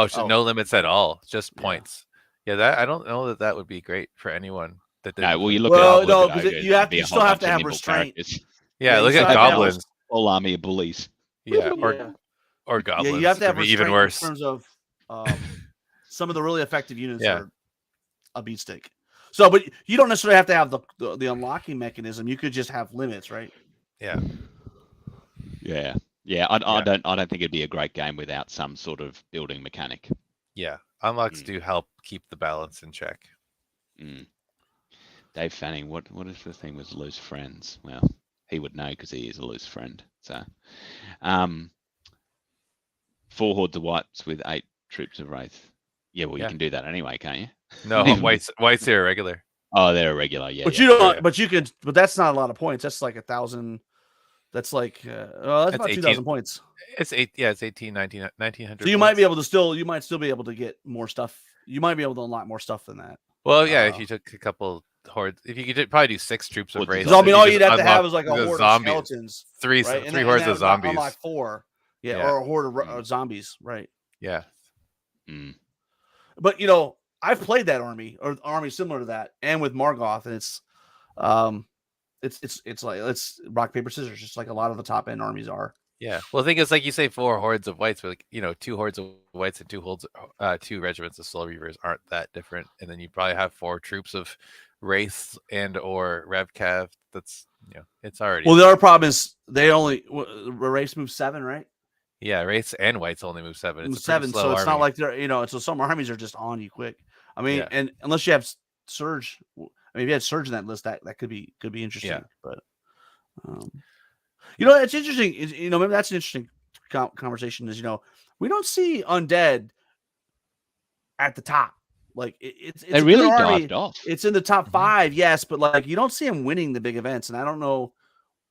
so no limits at all, just points. Yeah, that I don't know that would be great for anyone that didn't. no. Well, you look Well, at no, look at 'cause ogres, you have there'd be you a still whole have bunch to of have nimble restraint. characters. Yeah, you look still at have to have goblins. Whole army of bullies. Yeah, Yeah. or goblins. Yeah, you have to have would be even restraint worse. in terms of some of the really effective units Yeah. are a beat stick. So, but you don't necessarily have to have the unlocking mechanism. You could just have limits, right? Yeah. Yeah. I don't think it'd be a great game without some sort of building mechanic. Yeah, unlocks do help keep the balance in check. Dave Fanning, what if the thing was loose friends? Well, he would know because he is a loose friend. So, 4 hordes of whites with 8 troops of wraith. Yeah, well, you can do that anyway, can't you? No, whites are irregular. Oh, they're irregular. Yeah, But yeah. you don't. But you could. But that's not a lot of points. That's like 1,000. That's like that's about 2,000 points. It's 8. Yeah, it's 18, 19, 1900. So you might be able to still. You might still be able to get more stuff. You might be able to unlock more stuff than that. Well, yeah, if you took a couple hordes, if you could probably do 6 troops of wraith. Because I mean, all you you'd just have to have unlock is like a the horde zombies. of skeletons, Three right? three hordes of zombies. Unlock 4, or a horde of zombies, right? Yeah. But I've played that army or army similar to that, and with Margoth, and it's like rock paper scissors, just like a lot of the top end armies are. Yeah. Well, the thing is, like you say, 4 hordes of whites, but 2 hordes of whites and 2 regiments of Soul Reavers aren't that different. And then you probably have 4 troops of wraiths and or Revcav. That's it's already. Well, the other problem is they only wraiths move 7, right? Yeah, wraiths and whites only move 7. It's a 7, slow so it's army. not like they're so some armies are just on you quick. I mean, and unless you have Surge, I mean, if you had Surge in that list, that could be interesting. Yeah. But it's interesting. Maybe that's an interesting conversation. Is we don't see undead at the top. Like it's they really dived off. It's in the top 5, yes, but like you don't see them winning the big events, and I don't know.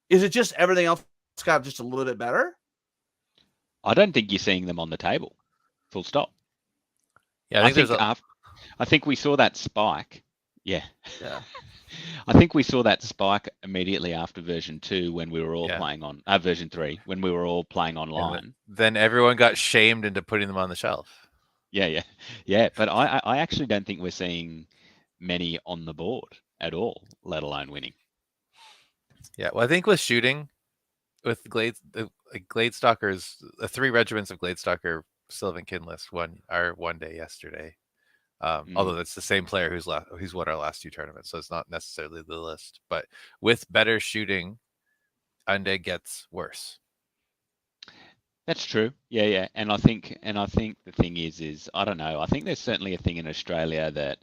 Is it just everything else got just a little bit better? I don't think you're seeing them on the table. Full stop. Yeah, I think we saw that spike. Yeah. Yeah. I think we saw that spike immediately after version 2 when we were all playing on version 3 when we were all playing online. Then everyone got shamed into putting them on the shelf. Yeah. But I actually don't think we're seeing many on the board at all, let alone winning. Yeah, well, I think with shooting, with Glades, like Gladestalkers, the 3 regiments of Gladestalker Sylvan Kin list won our 1 day yesterday. Although that's the same player who's won our last 2 tournaments, so it's not necessarily the list. But with better shooting, Undead gets worse. That's true. Yeah. And I think the thing is I don't know. I think there's certainly a thing in Australia that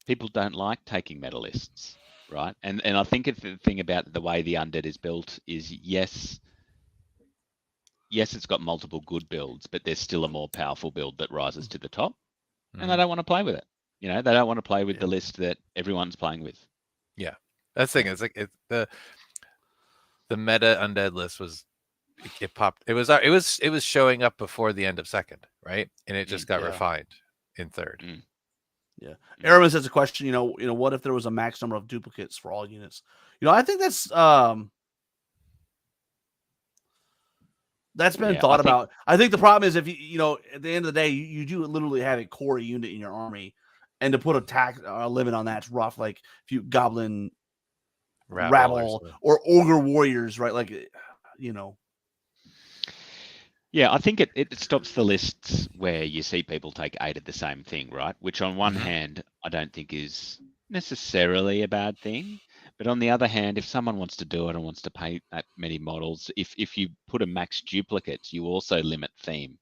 people don't like taking meta lists, right? And I think the thing about the way the Undead is built is yes, it's got multiple good builds, but there's still a more powerful build that rises to the top, and they don't want to play with it. You know, they don't want to play with the list that everyone's playing with. Yeah, that's the thing. It's like the meta Undead list was. It popped. It was showing up before the end of second, right? And it just got refined in third. Yeah. Airman says a question. You know, what if there was a max number of duplicates for all units? You know, I think that's been thought about. I think the problem is if you know, at the end of the day, you do literally have a core unit in your army, and to put a limit on that's rough. Like if you goblin rabble or ogre warriors, right? Like, you know. Yeah, I think it stops the lists where you see people take 8 of the same thing, right? Which on one hand, I don't think is necessarily a bad thing. But on the other hand, if someone wants to do it and wants to pay that many models, if you put a max duplicates, you also limit theme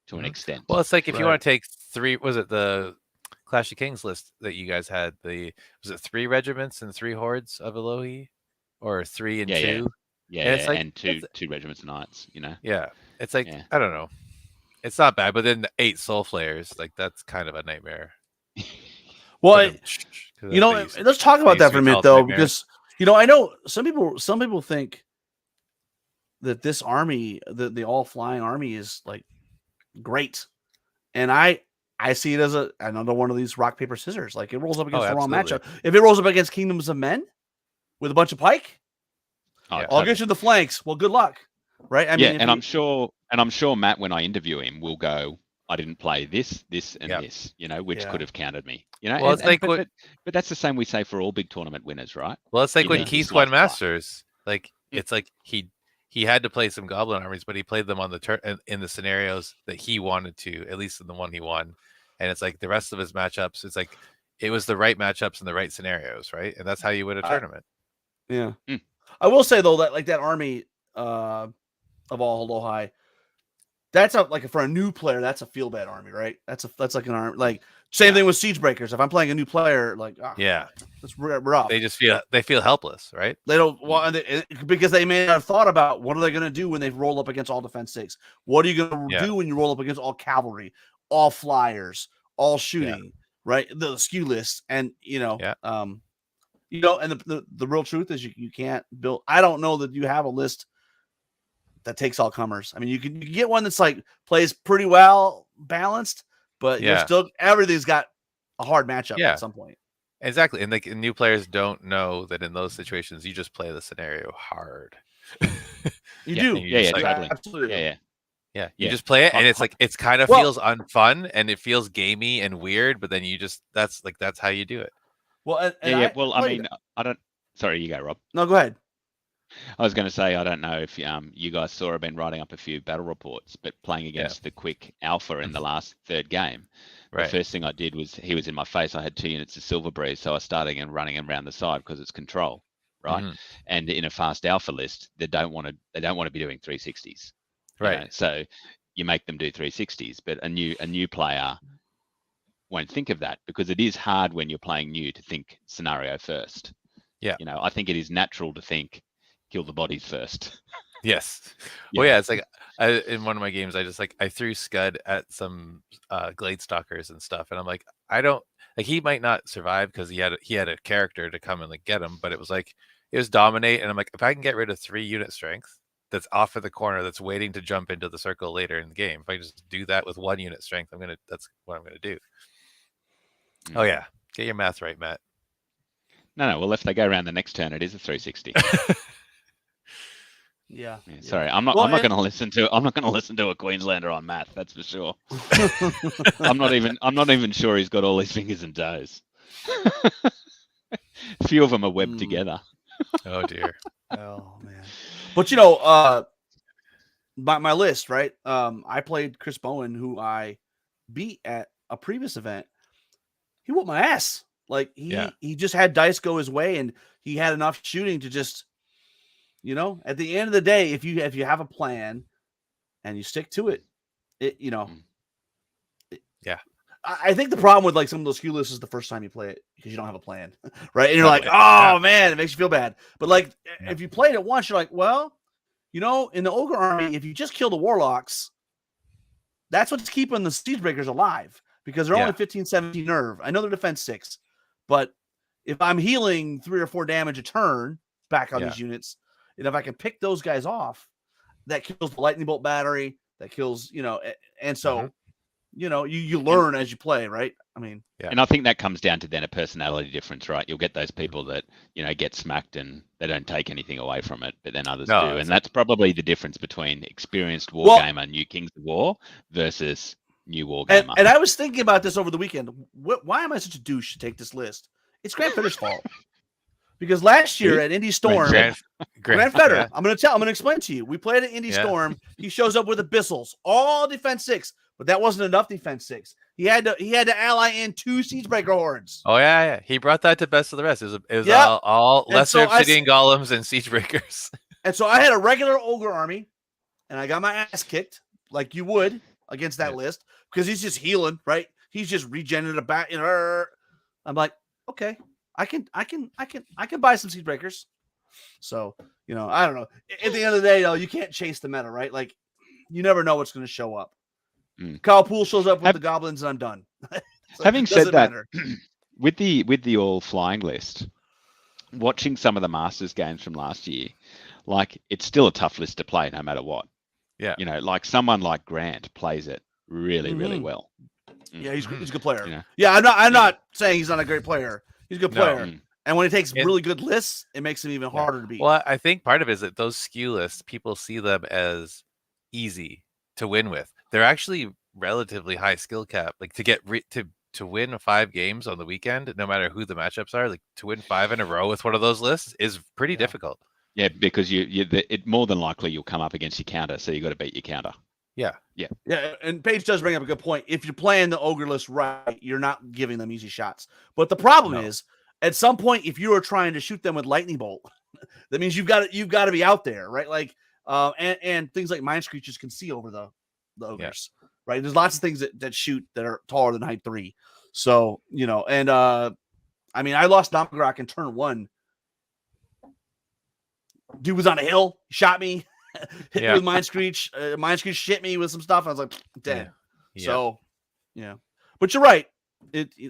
to an extent. Well, it's like if you want to take 3, was it the Clash of Kings list that you guys had? Was it 3 regiments and 3 hordes of Elohi? Or 3 and 2? Yeah, and it's like, and two regiments of knights, you know? Yeah. It's like, I don't know. It's not bad, but then the 8 soul flayers, like that's kind of a nightmare. Well, you know, let's talk about that for a minute though, because you know, I know some people think that this army, the all flying army, is like great, and I see it as another one of these rock paper scissors. Like it rolls up against the wrong matchup. If it rolls up against Kingdoms of Men with a bunch of pike, I'll get you the flanks. Well, good luck. Right. I mean, and I'm sure Matt, when I interview him, will go, I didn't play this, and this, you know, which could have countered me. You know, well, but that's the same we say for all big tournament winners, right? Well, it's like when Keith won Masters. Like it's like he had to play some Goblin armies, but he played them on the in the scenarios that he wanted to, at least in the one he won. And it's like the rest of his matchups, it's like it was the right matchups and the right scenarios, right? And that's how you win a tournament. Yeah. I will say though that like that army of all Alohi, that's like for a new player, that's a feel bad army, right? That's like an army. Like same thing with Siege Breakers. If I'm playing a new player, like it's rough. They just feel helpless, right? They don't because they may not have thought about what are they going to do when they roll up against all defense 6. What are you going to do when you roll up against all cavalry, all flyers, all shooting, right? The skew list, and you know, and the real truth is you can't build. I don't know that you have a list that takes all comers. I mean, you can get one that's like plays pretty well balanced, but you're still everything's got a hard matchup at some point. Exactly, and like new players don't know that in those situations you just play the scenario hard. You do, totally. Absolutely, You just play it, and it's like it's kind of feels unfun and it feels gamey and weird, but then you just that's how you do it. Well, I mean, I don't. Sorry, you go, Rob. No, go ahead. I was going to say, I don't know if you guys saw, I've been writing up a few battle reports, but playing against the Quick Alpha in the last third game, the first thing I did was he was in my face. I had 2 units of Silver Breeze, so I started running him around the side because it's control, right? And in a fast Alpha list, they don't want to be doing 360s, right? You know? So you make them do 360s, but a new player won't think of that because it is hard when you're playing new to think scenario first. Yeah, you know, I think it is natural to think kill the bodies first. Yes. Well, it's like in one of my games, I threw Scud at some Gladestalkers and stuff, and I'm like, I don't like he might not survive because he had a character to come and like get him, but it was dominate, and I'm like, if I can get rid of 3 unit strength that's off of the corner that's waiting to jump into the circle later in the game, if I just do that with 1 unit strength, that's what I'm gonna do. Oh yeah, get your math right, Matt. No. Well, if they go around the next turn, it is a 360. Yeah. Sorry, I'm not going to listen to a Queenslander on math. That's for sure. I'm not even sure he's got all his fingers and toes. A few of them are webbed together. Oh dear. Oh man. But you know, my list, right? I played Chris Bowen, who I beat at a previous event. He whooped my ass. Like he just had dice go his way, and he had enough shooting to just, at the end of the day, if you have a plan and you stick to it, Yeah. I think the problem with like some of those SKU lists is the first time you play it because you don't have a plan, right? And you're like, oh man, it makes you feel bad. But like if you played it once, you're like, well, in the Ogre Army, if you just kill the Warlocks, that's what's keeping the Siegebreakers alive because they're only 15, 17 nerve. I know they're defense 6, but if I'm healing 3 or 4 damage a turn back on these units, and if I can pick those guys off, that kills the lightning bolt battery, that kills, and so you learn as you play, right? I mean, and I think that comes down to then a personality difference, right? You'll get those people that, get smacked and they don't take anything away from it, but then others do. And that's probably the difference between experienced wargamer, new Kings of War versus new wargamer. And I was thinking about this over the weekend. Why am I such a douche to take this list? It's Grant Fetter's fault. Because last year at Indy Storm, Grant Fetter, I'm going to explain to you. We played at Indy Storm. He shows up with Abyssals, all defense 6, but that wasn't enough defense 6. He had to ally in 2 Siegebreaker hordes. Oh yeah. He brought that to best of the rest. It was all lesser obsidian golems and Siegebreakers. And so I had a regular Ogre army, and I got my ass kicked like you would against that list because he's just healing, right? He's just regenerating a bat. I'm like, okay. I can buy some Siegebreakers. So, I don't know. At the end of the day, though, you can't chase the meta, right? Like, you never know what's going to show up. Kyle Poole shows up with the goblins, and I'm done. So having said that, with the all flying list, watching some of the Masters games from last year, like it's still a tough list to play no matter what. Yeah. Like someone like Grant plays it really, really well. Yeah, he's a good player. Yeah, I'm not saying he's not a great player. He's a good player. And when he takes really good lists, it makes him even harder to beat. Well, I think part of it is that those SKU lists, people see them as easy to win with. They're actually relatively high skill cap. Like to get to win 5 games on the weekend, no matter who the matchups are, like to win 5 in a row with one of those lists is pretty difficult. Yeah, because it more than likely you'll come up against your counter, so you got to beat your counter. Yeah. And Paige does bring up a good point. If you're playing the Ogre list right, you're not giving them easy shots. But the problem is, at some point, if you are trying to shoot them with lightning bolt, that means you've got to be out there, right? Like, and things like Mind Screeches can see over the ogres, right? There's lots of things that shoot that are taller than height 3. So and I mean, I lost Namagrak in turn 1. Dude was on a hill, shot me. Hit me with Mind Screech. Mind Screech shit me with some stuff. I was like, dead. Yeah. So, but you're right.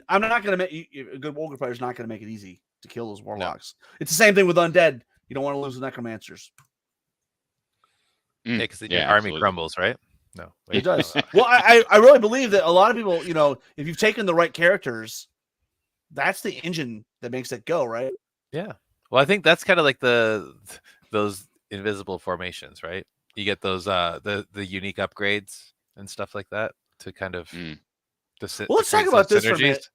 I'm not going to make a good Ogre player is not going to make it easy to kill those Warlocks. No. It's the same thing with Undead. You don't want to lose the Necromancers. Yeah, because your army crumbles, right? No, it does. Well, I really believe that a lot of people, if you've taken the right characters, that's the engine that makes it go, right? Yeah. Well, I think that's kind of like those invisible formations, right? You get those the unique upgrades and stuff like that to kind of let's talk about this for a minute.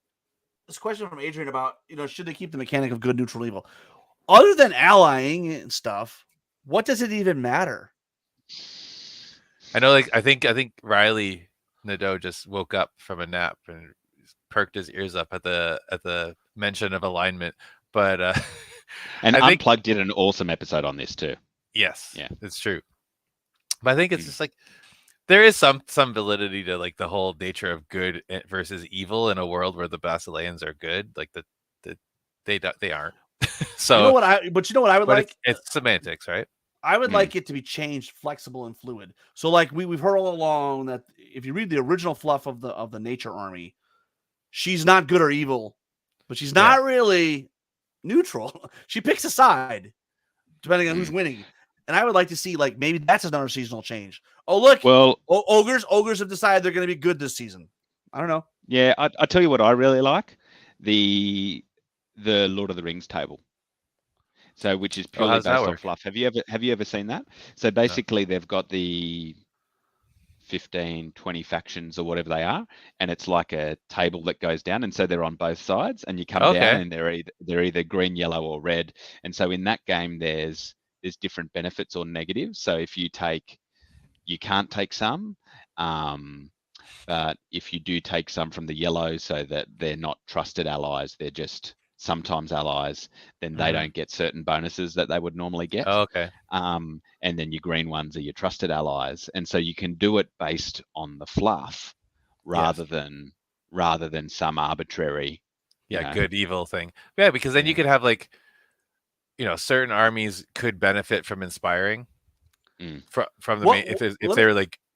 This question from Adrian about should they keep the mechanic of good, neutral, evil? Other than allying and stuff, what does it even matter? I know, like I think Riley Nadeau just woke up from a nap and perked his ears up at the mention of alignment, but and Unplugged did an awesome episode on this too. Yes, yeah, it's true. But I think it's just like there is some validity to like the whole nature of good versus evil in a world where the Basileans are good, like they aren't. So you know what I would like? It's semantics, right? I would like it to be changed, flexible and fluid. So like we've heard all along that if you read the original fluff of the Nature Army, she's not good or evil, but she's not really neutral. She picks a side depending on who's winning. And I would like to see like maybe that's another seasonal change. Oh look, well, ogres have decided they're going to be good this season. I don't know. Yeah, I tell you what I really like, the Lord of the Rings table. So, which is purely based on fluff. Have you ever seen that? So basically, they've got the 15, 20 factions or whatever they are, and it's like a table that goes down, and so they're on both sides, and you come down, and they're either green, yellow, or red. And so in that game, there's different benefits or negatives. So if you take you can't take some. But if you do take some from the yellow, so that they're not trusted allies, they're just sometimes allies, then they don't get certain bonuses that they would normally get. Oh, okay. And then your green ones are your trusted allies, and so you can do it based on the fluff rather than some arbitrary good evil thing. Yeah, because then you could have like, certain armies could benefit from inspiring from the main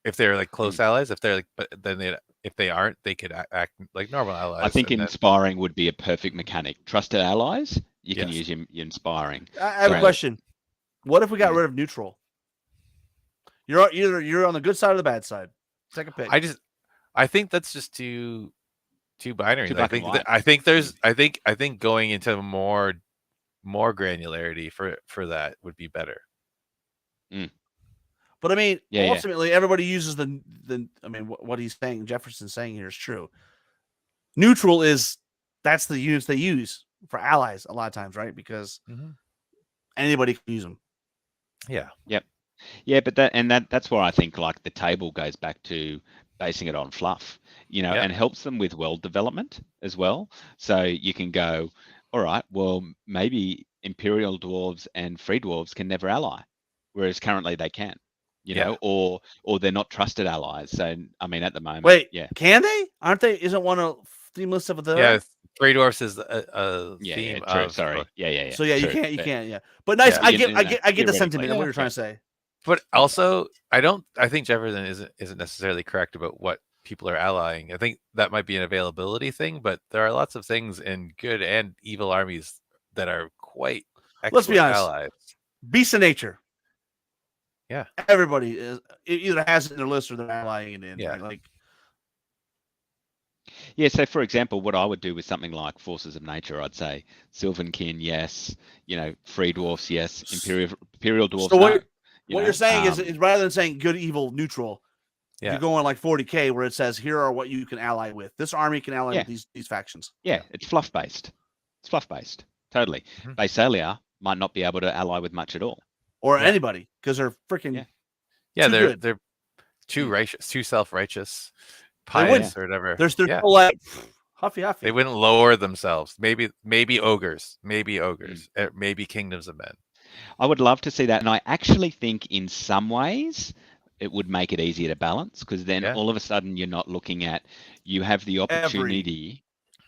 if they're like close allies. If they're like, but then if they aren't, they could act like normal allies. I think inspiring would be a perfect mechanic. Trusted allies, you can use your inspiring. I have a question. What if we got rid of neutral? You're on the good side or the bad side. Second pick. I think that's just too binary. I think going into more granularity for that would be better. But I mean, ultimately, everybody uses the. I mean, what he's saying, Jefferson's saying here is true. Neutral that's the units they use for allies a lot of times, right? Because anybody can use them. Yeah. Yep. Yeah, but that's where I think like the table goes back to basing it on fluff, and helps them with world development as well. So you can go, all right, well, maybe Imperial dwarves and free dwarves can never ally, whereas currently they can, or they're not trusted allies. So I mean, at the moment, can they? Aren't they? Isn't one a theme list of the? Yeah, free dwarfs is a theme. True, of, sorry, yeah. So you can't. But nice. I get the sentiment of what you're trying to say. But also, I think Jefferson isn't necessarily correct about what people are allying. I think that might be an availability thing, but there are lots of things in good and evil armies that are quite excellent. Let's be honest. Allies. Beast of nature. Yeah. Everybody either has it in their list or they're allying it in. Yeah. Right? Yeah, so for example, what I would do with something like Forces of Nature, I'd say Sylvankin, yes, free dwarfs, yes, Imperial dwarfs. So what you're saying is rather than saying good, evil, neutral, you're going like 40K where it says here are what you can ally with. This army can ally with these factions. Yeah, it's fluff based. Totally. Basalia might not be able to ally with much at all, or anybody because they're freaking they're too righteous, too self-righteous, pious or whatever. They're like huffy. They wouldn't lower themselves. Maybe ogres, maybe kingdoms of men. I would love to see that, and I actually think in some ways it would make it easier to balance, because then all of a sudden you're not looking at, you have the opportunity.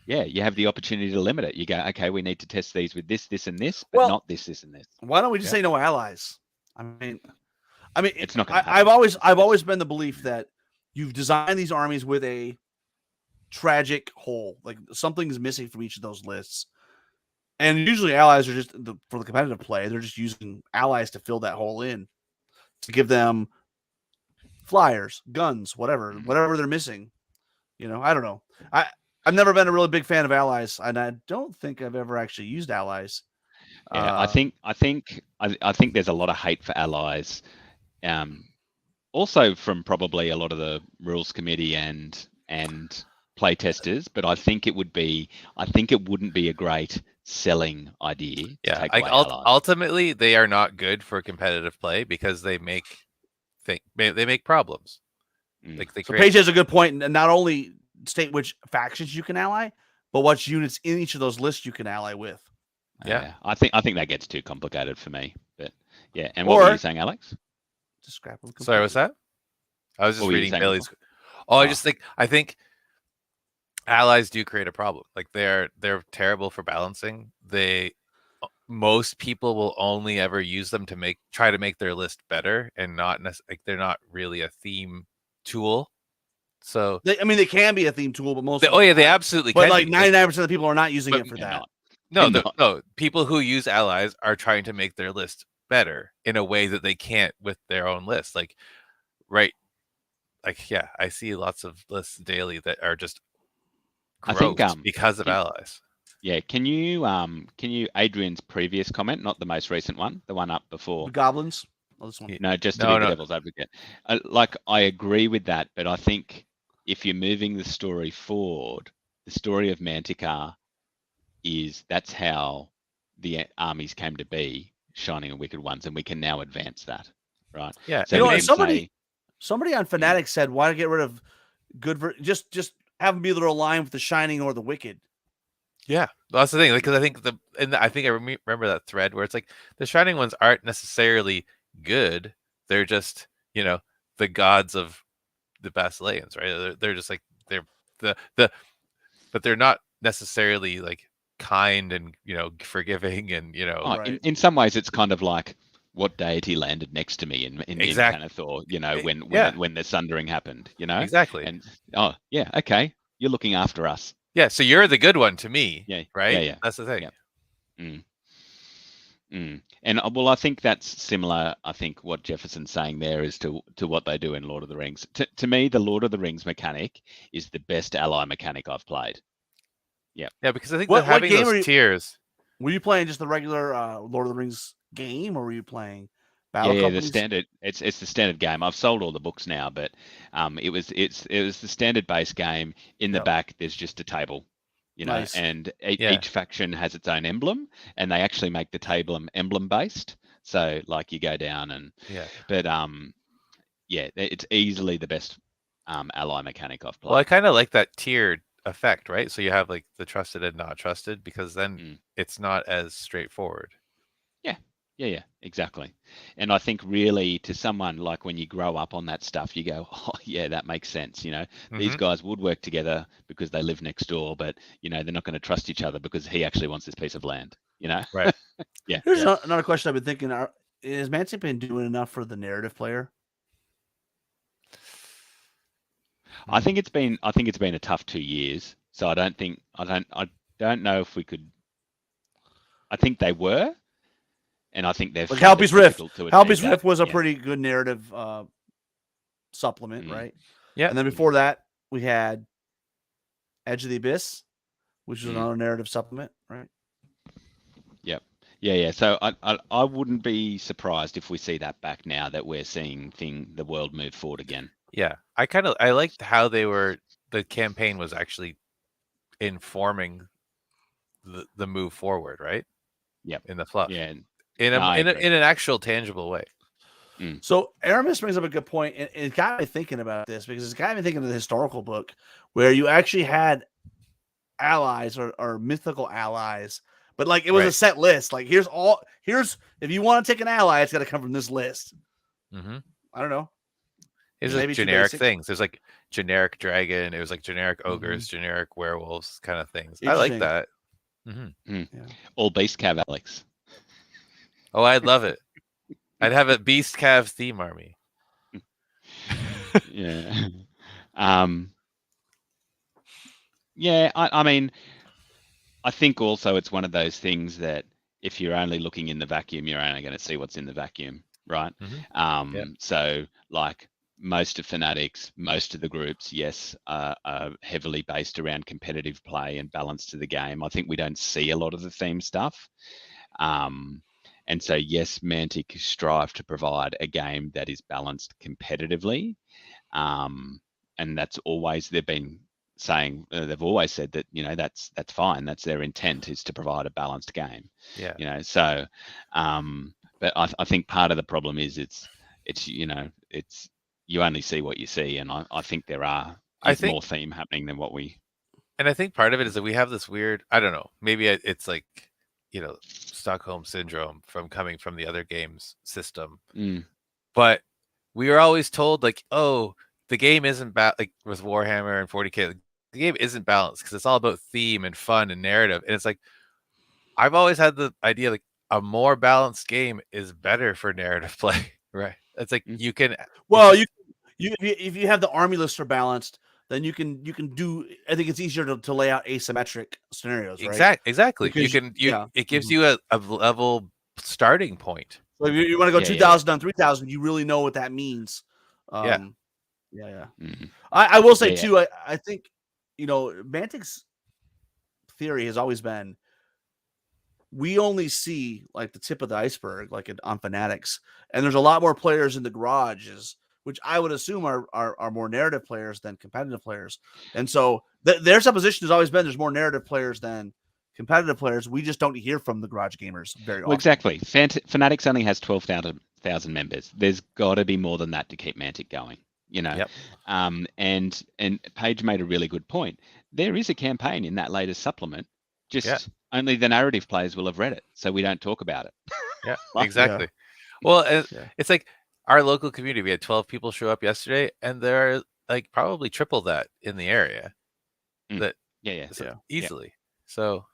You have the opportunity to limit it. You go, okay, we need to test these with this, and this, but not this, and this. Why don't we just say no allies? I mean, it's not. I've always been the belief that you've designed these armies with a tragic whole, like something's missing from each of those lists. And usually allies are just for the competitive play. They're just using allies to fill that hole in, to give them flyers, guns, whatever they're missing. I don't know. I've never been a really big fan of allies, and I don't think I've ever actually used allies. Yeah, I think there's a lot of hate for allies, also from probably a lot of the rules committee and play testers. But I think it wouldn't be a great selling idea. Ultimately, they are not good for competitive play because they make problems. Like Paige has a good point, and not only state which factions you can ally, but what units in each of those lists you can ally with. Yeah, I think that gets too complicated for me. But yeah, and what were you saying, Alex? Just scrap them. Sorry, what's that? I was just reading Bailey's. I think allies do create a problem. Like they're terrible for balancing. Most people will only ever use them to try to make their list better, and not they're not really a theme tool. So they can be a theme tool, but they absolutely can. But like 99% of the people are not using it for that. No. People who use allies are trying to make their list better in a way that they can't with their own list. I see lots of lists daily that are just gross because of allies. Yeah, can you Adrian's previous comment, not the most recent one, the one up before? The goblins? Oh, this one. No, just to be the devil's advocate. I agree with that, but I think if you're moving the story forward, the story of Manticore that's how the armies came to be, Shining and Wicked Ones, and we can now advance that, right? Yeah. So Somebody on Fnatic said, "Why get rid of just have them be either aligned with the Shining or the Wicked." Yeah, that's the thing. Because I think I remember that thread where it's like the Shining ones aren't necessarily good. They're just the gods of the Basileans, right? They're just like but they're not necessarily like kind and forgiving and Right. In some ways it's kind of like what deity landed next to me in Exactly. Panathor, when the sundering happened, Exactly. And okay, you're looking after us. Yeah, so you're the good one to me, right? Yeah. That's the thing. Yeah. And I think that's similar. I think what Jefferson's saying there is to what they do in Lord of the Rings. To me, the Lord of the Rings mechanic is the best ally mechanic I've played. Yeah, because I think that having those tiers. Were you playing just the regular Lord of the Rings game, or were you playing Battle Companies? The standard. It's the standard game. I've sold all the books now, but it was the standard base game. In the back, there's just a table. Nice. And each faction has its own emblem, and they actually make the table emblem based. So like you go down and but it's easily the best ally mechanic I've played. Well, I kind of like that tiered effect, right? So you have like the trusted and not trusted, because then it's not as straightforward. Yeah, exactly. And I think really to someone like when you grow up on that stuff, you go, oh yeah, that makes sense. These guys would work together because they live next door, but they're not going to trust each other because he actually wants this piece of land. Right. Yeah. Here's another question I've been thinking: is Mantic been doing enough for the narrative player? I think it's been a tough 2 years. So I don't know if we could. I think they were. And I think they've Halpi's Rift. Halpi's Rift was a pretty good narrative supplement, right? Yeah. And then before that, we had Edge of the Abyss, which was another narrative supplement, right? Yep. Yeah. So I wouldn't be surprised if we see that back now that we're seeing the world move forward again. Yeah. I liked how the campaign was actually informing the move forward, right? Yep. In the fluff. Yeah. In an actual tangible way. So Aramis brings up a good point, and it got me thinking about this because it's got me thinking of the historical book where you actually had allies or mythical allies, but like it was a set list. Like here's if you want to take an ally, it's got to come from this list. Mm-hmm. I don't know. It's like generic things. There's like generic dragon. It was like generic ogres, generic werewolves, kind of things. I like that. Yeah. All base cav, Alex. Oh, I'd love it. I'd have a Beast Cav theme army. Yeah. I mean, I think also it's one of those things that if you're only looking in the vacuum, you're only going to see what's in the vacuum, right? So like most of Fnatic's, most of the groups, yes, are heavily based around competitive play and balance to the game. I think we don't see a lot of the theme stuff. And so, yes, Mantic strive to provide a game that is balanced competitively. And that's always, they've been saying, they've always said that, that's fine. That's their intent, is to provide a balanced game. Yeah. So, but I think part of the problem is it's you only see what you see. And I think there is more theme happening than what we. And I think part of it is that we have this weird, I don't know, maybe it's like, Stockholm syndrome from coming from the other games system. But we were always told like, oh, the game isn't like with Warhammer and 40K, the game isn't balanced because it's all about theme and fun and narrative. And it's like, I've always had the idea like a more balanced game is better for narrative play, right? It's like you can. Well, if you have the army list are balanced, then you can do. I think it's easier to lay out asymmetric scenarios, right? Exactly. Because it gives you a level starting point. So if you want to go 2,000 on 3,000, you really know what that means. Yeah. I will say too. I think Mantic's theory has always been we only see like the tip of the iceberg, like on Fanatics, and there's a lot more players in the garages, which I would assume are more narrative players than competitive players. And so their supposition has always been there's more narrative players than competitive players. We just don't hear from the garage gamers very often. Exactly. Fanatics only has 12,000 members. There's got to be more than that to keep Mantic going. you know. Yep. And Paige made a really good point. There is a campaign in that latest supplement, just only the narrative players will have read it, so we don't talk about it. Yeah, Like, exactly. Well, Yeah. it's like our local community. We had 12 people show up yesterday, and there are like probably triple that in the area. That easily. So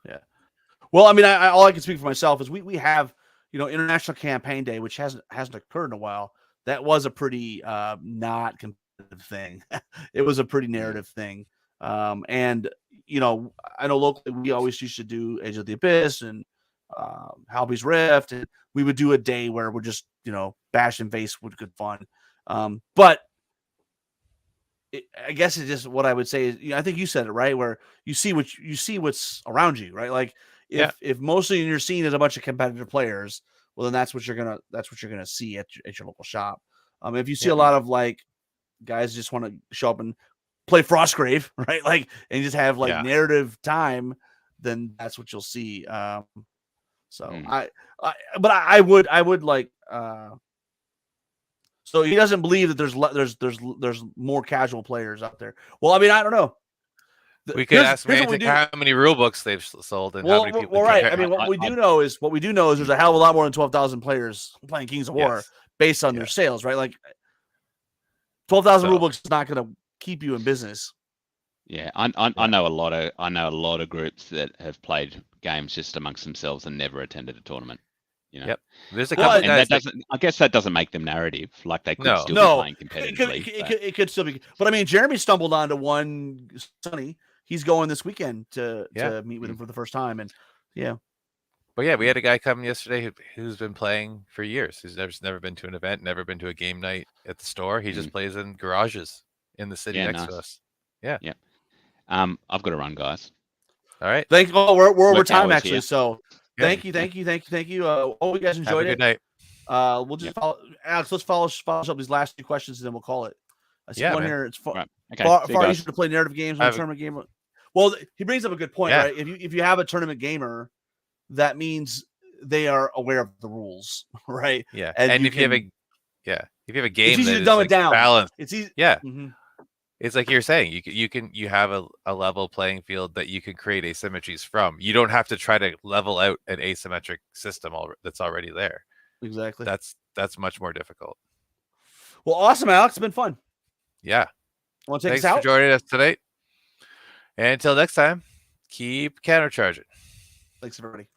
Well, I mean, all I can speak for myself is we have, International Campaign Day, which hasn't occurred in a while. That was a pretty not competitive thing. It was a pretty narrative thing. And I know locally we always used to do Age of the Abyss and Halby's Rift, and we would do a day where we're just bash and face with good fun. But I guess it's just what I would say is, I think you said it right, where you see what's around you, right? Like if mostly in your scene is a bunch of competitive players, well, then that's what you're gonna see at your local shop. If you see a lot of like guys just want to show up and play Frostgrave, right? Like, and just have like narrative time, then that's what you'll see. I would like. So he doesn't believe that there's more casual players out there. Well, I mean, I don't know. We could ask Mantic how many rule books they've sold and how many people. Well, right. I mean, what we do know is there's a hell of a lot more than 12,000 players playing Kings of War based on their sales, right? Like 12,000 rule books is not going to keep you in business. Yeah, I know a lot of groups that have played games just amongst themselves and never attended a tournament. Yep. There's a couple guys I guess that doesn't make them narrative. Like they could still be playing competitively. It could still be. But I mean, Jeremy stumbled onto one. Sonny, he's going this weekend to meet with him for the first time, and But yeah, we had a guy come yesterday who's been playing for years. He's never been to an event, never been to a game night at the store. He just plays in garages in the city next to us. Yeah. Yeah. I've got to run, guys. All right. Thank you. We're over time actually. Here. So thank you. You guys enjoyed it. Good night. We'll just follow Alex. Let's follow up these last 2 questions and then we'll call it. I see one here. It's far easier to play narrative games than a tournament game. Well, he brings up a good point, right? If you have a tournament gamer, that means they are aware of the rules, right? Yeah. And if you have a game, it's easy to dumb it down. Balanced. It's easy. Yeah. Mm-hmm. It's like you're saying, you have a level playing field that you can create asymmetries from. You don't have to try to level out an asymmetric system that's already there. Exactly. That's much more difficult. Well, awesome, Alex. It's been fun. Yeah. Want to take Thanks us out? for joining us today. And until next time, keep countercharging. Thanks, everybody.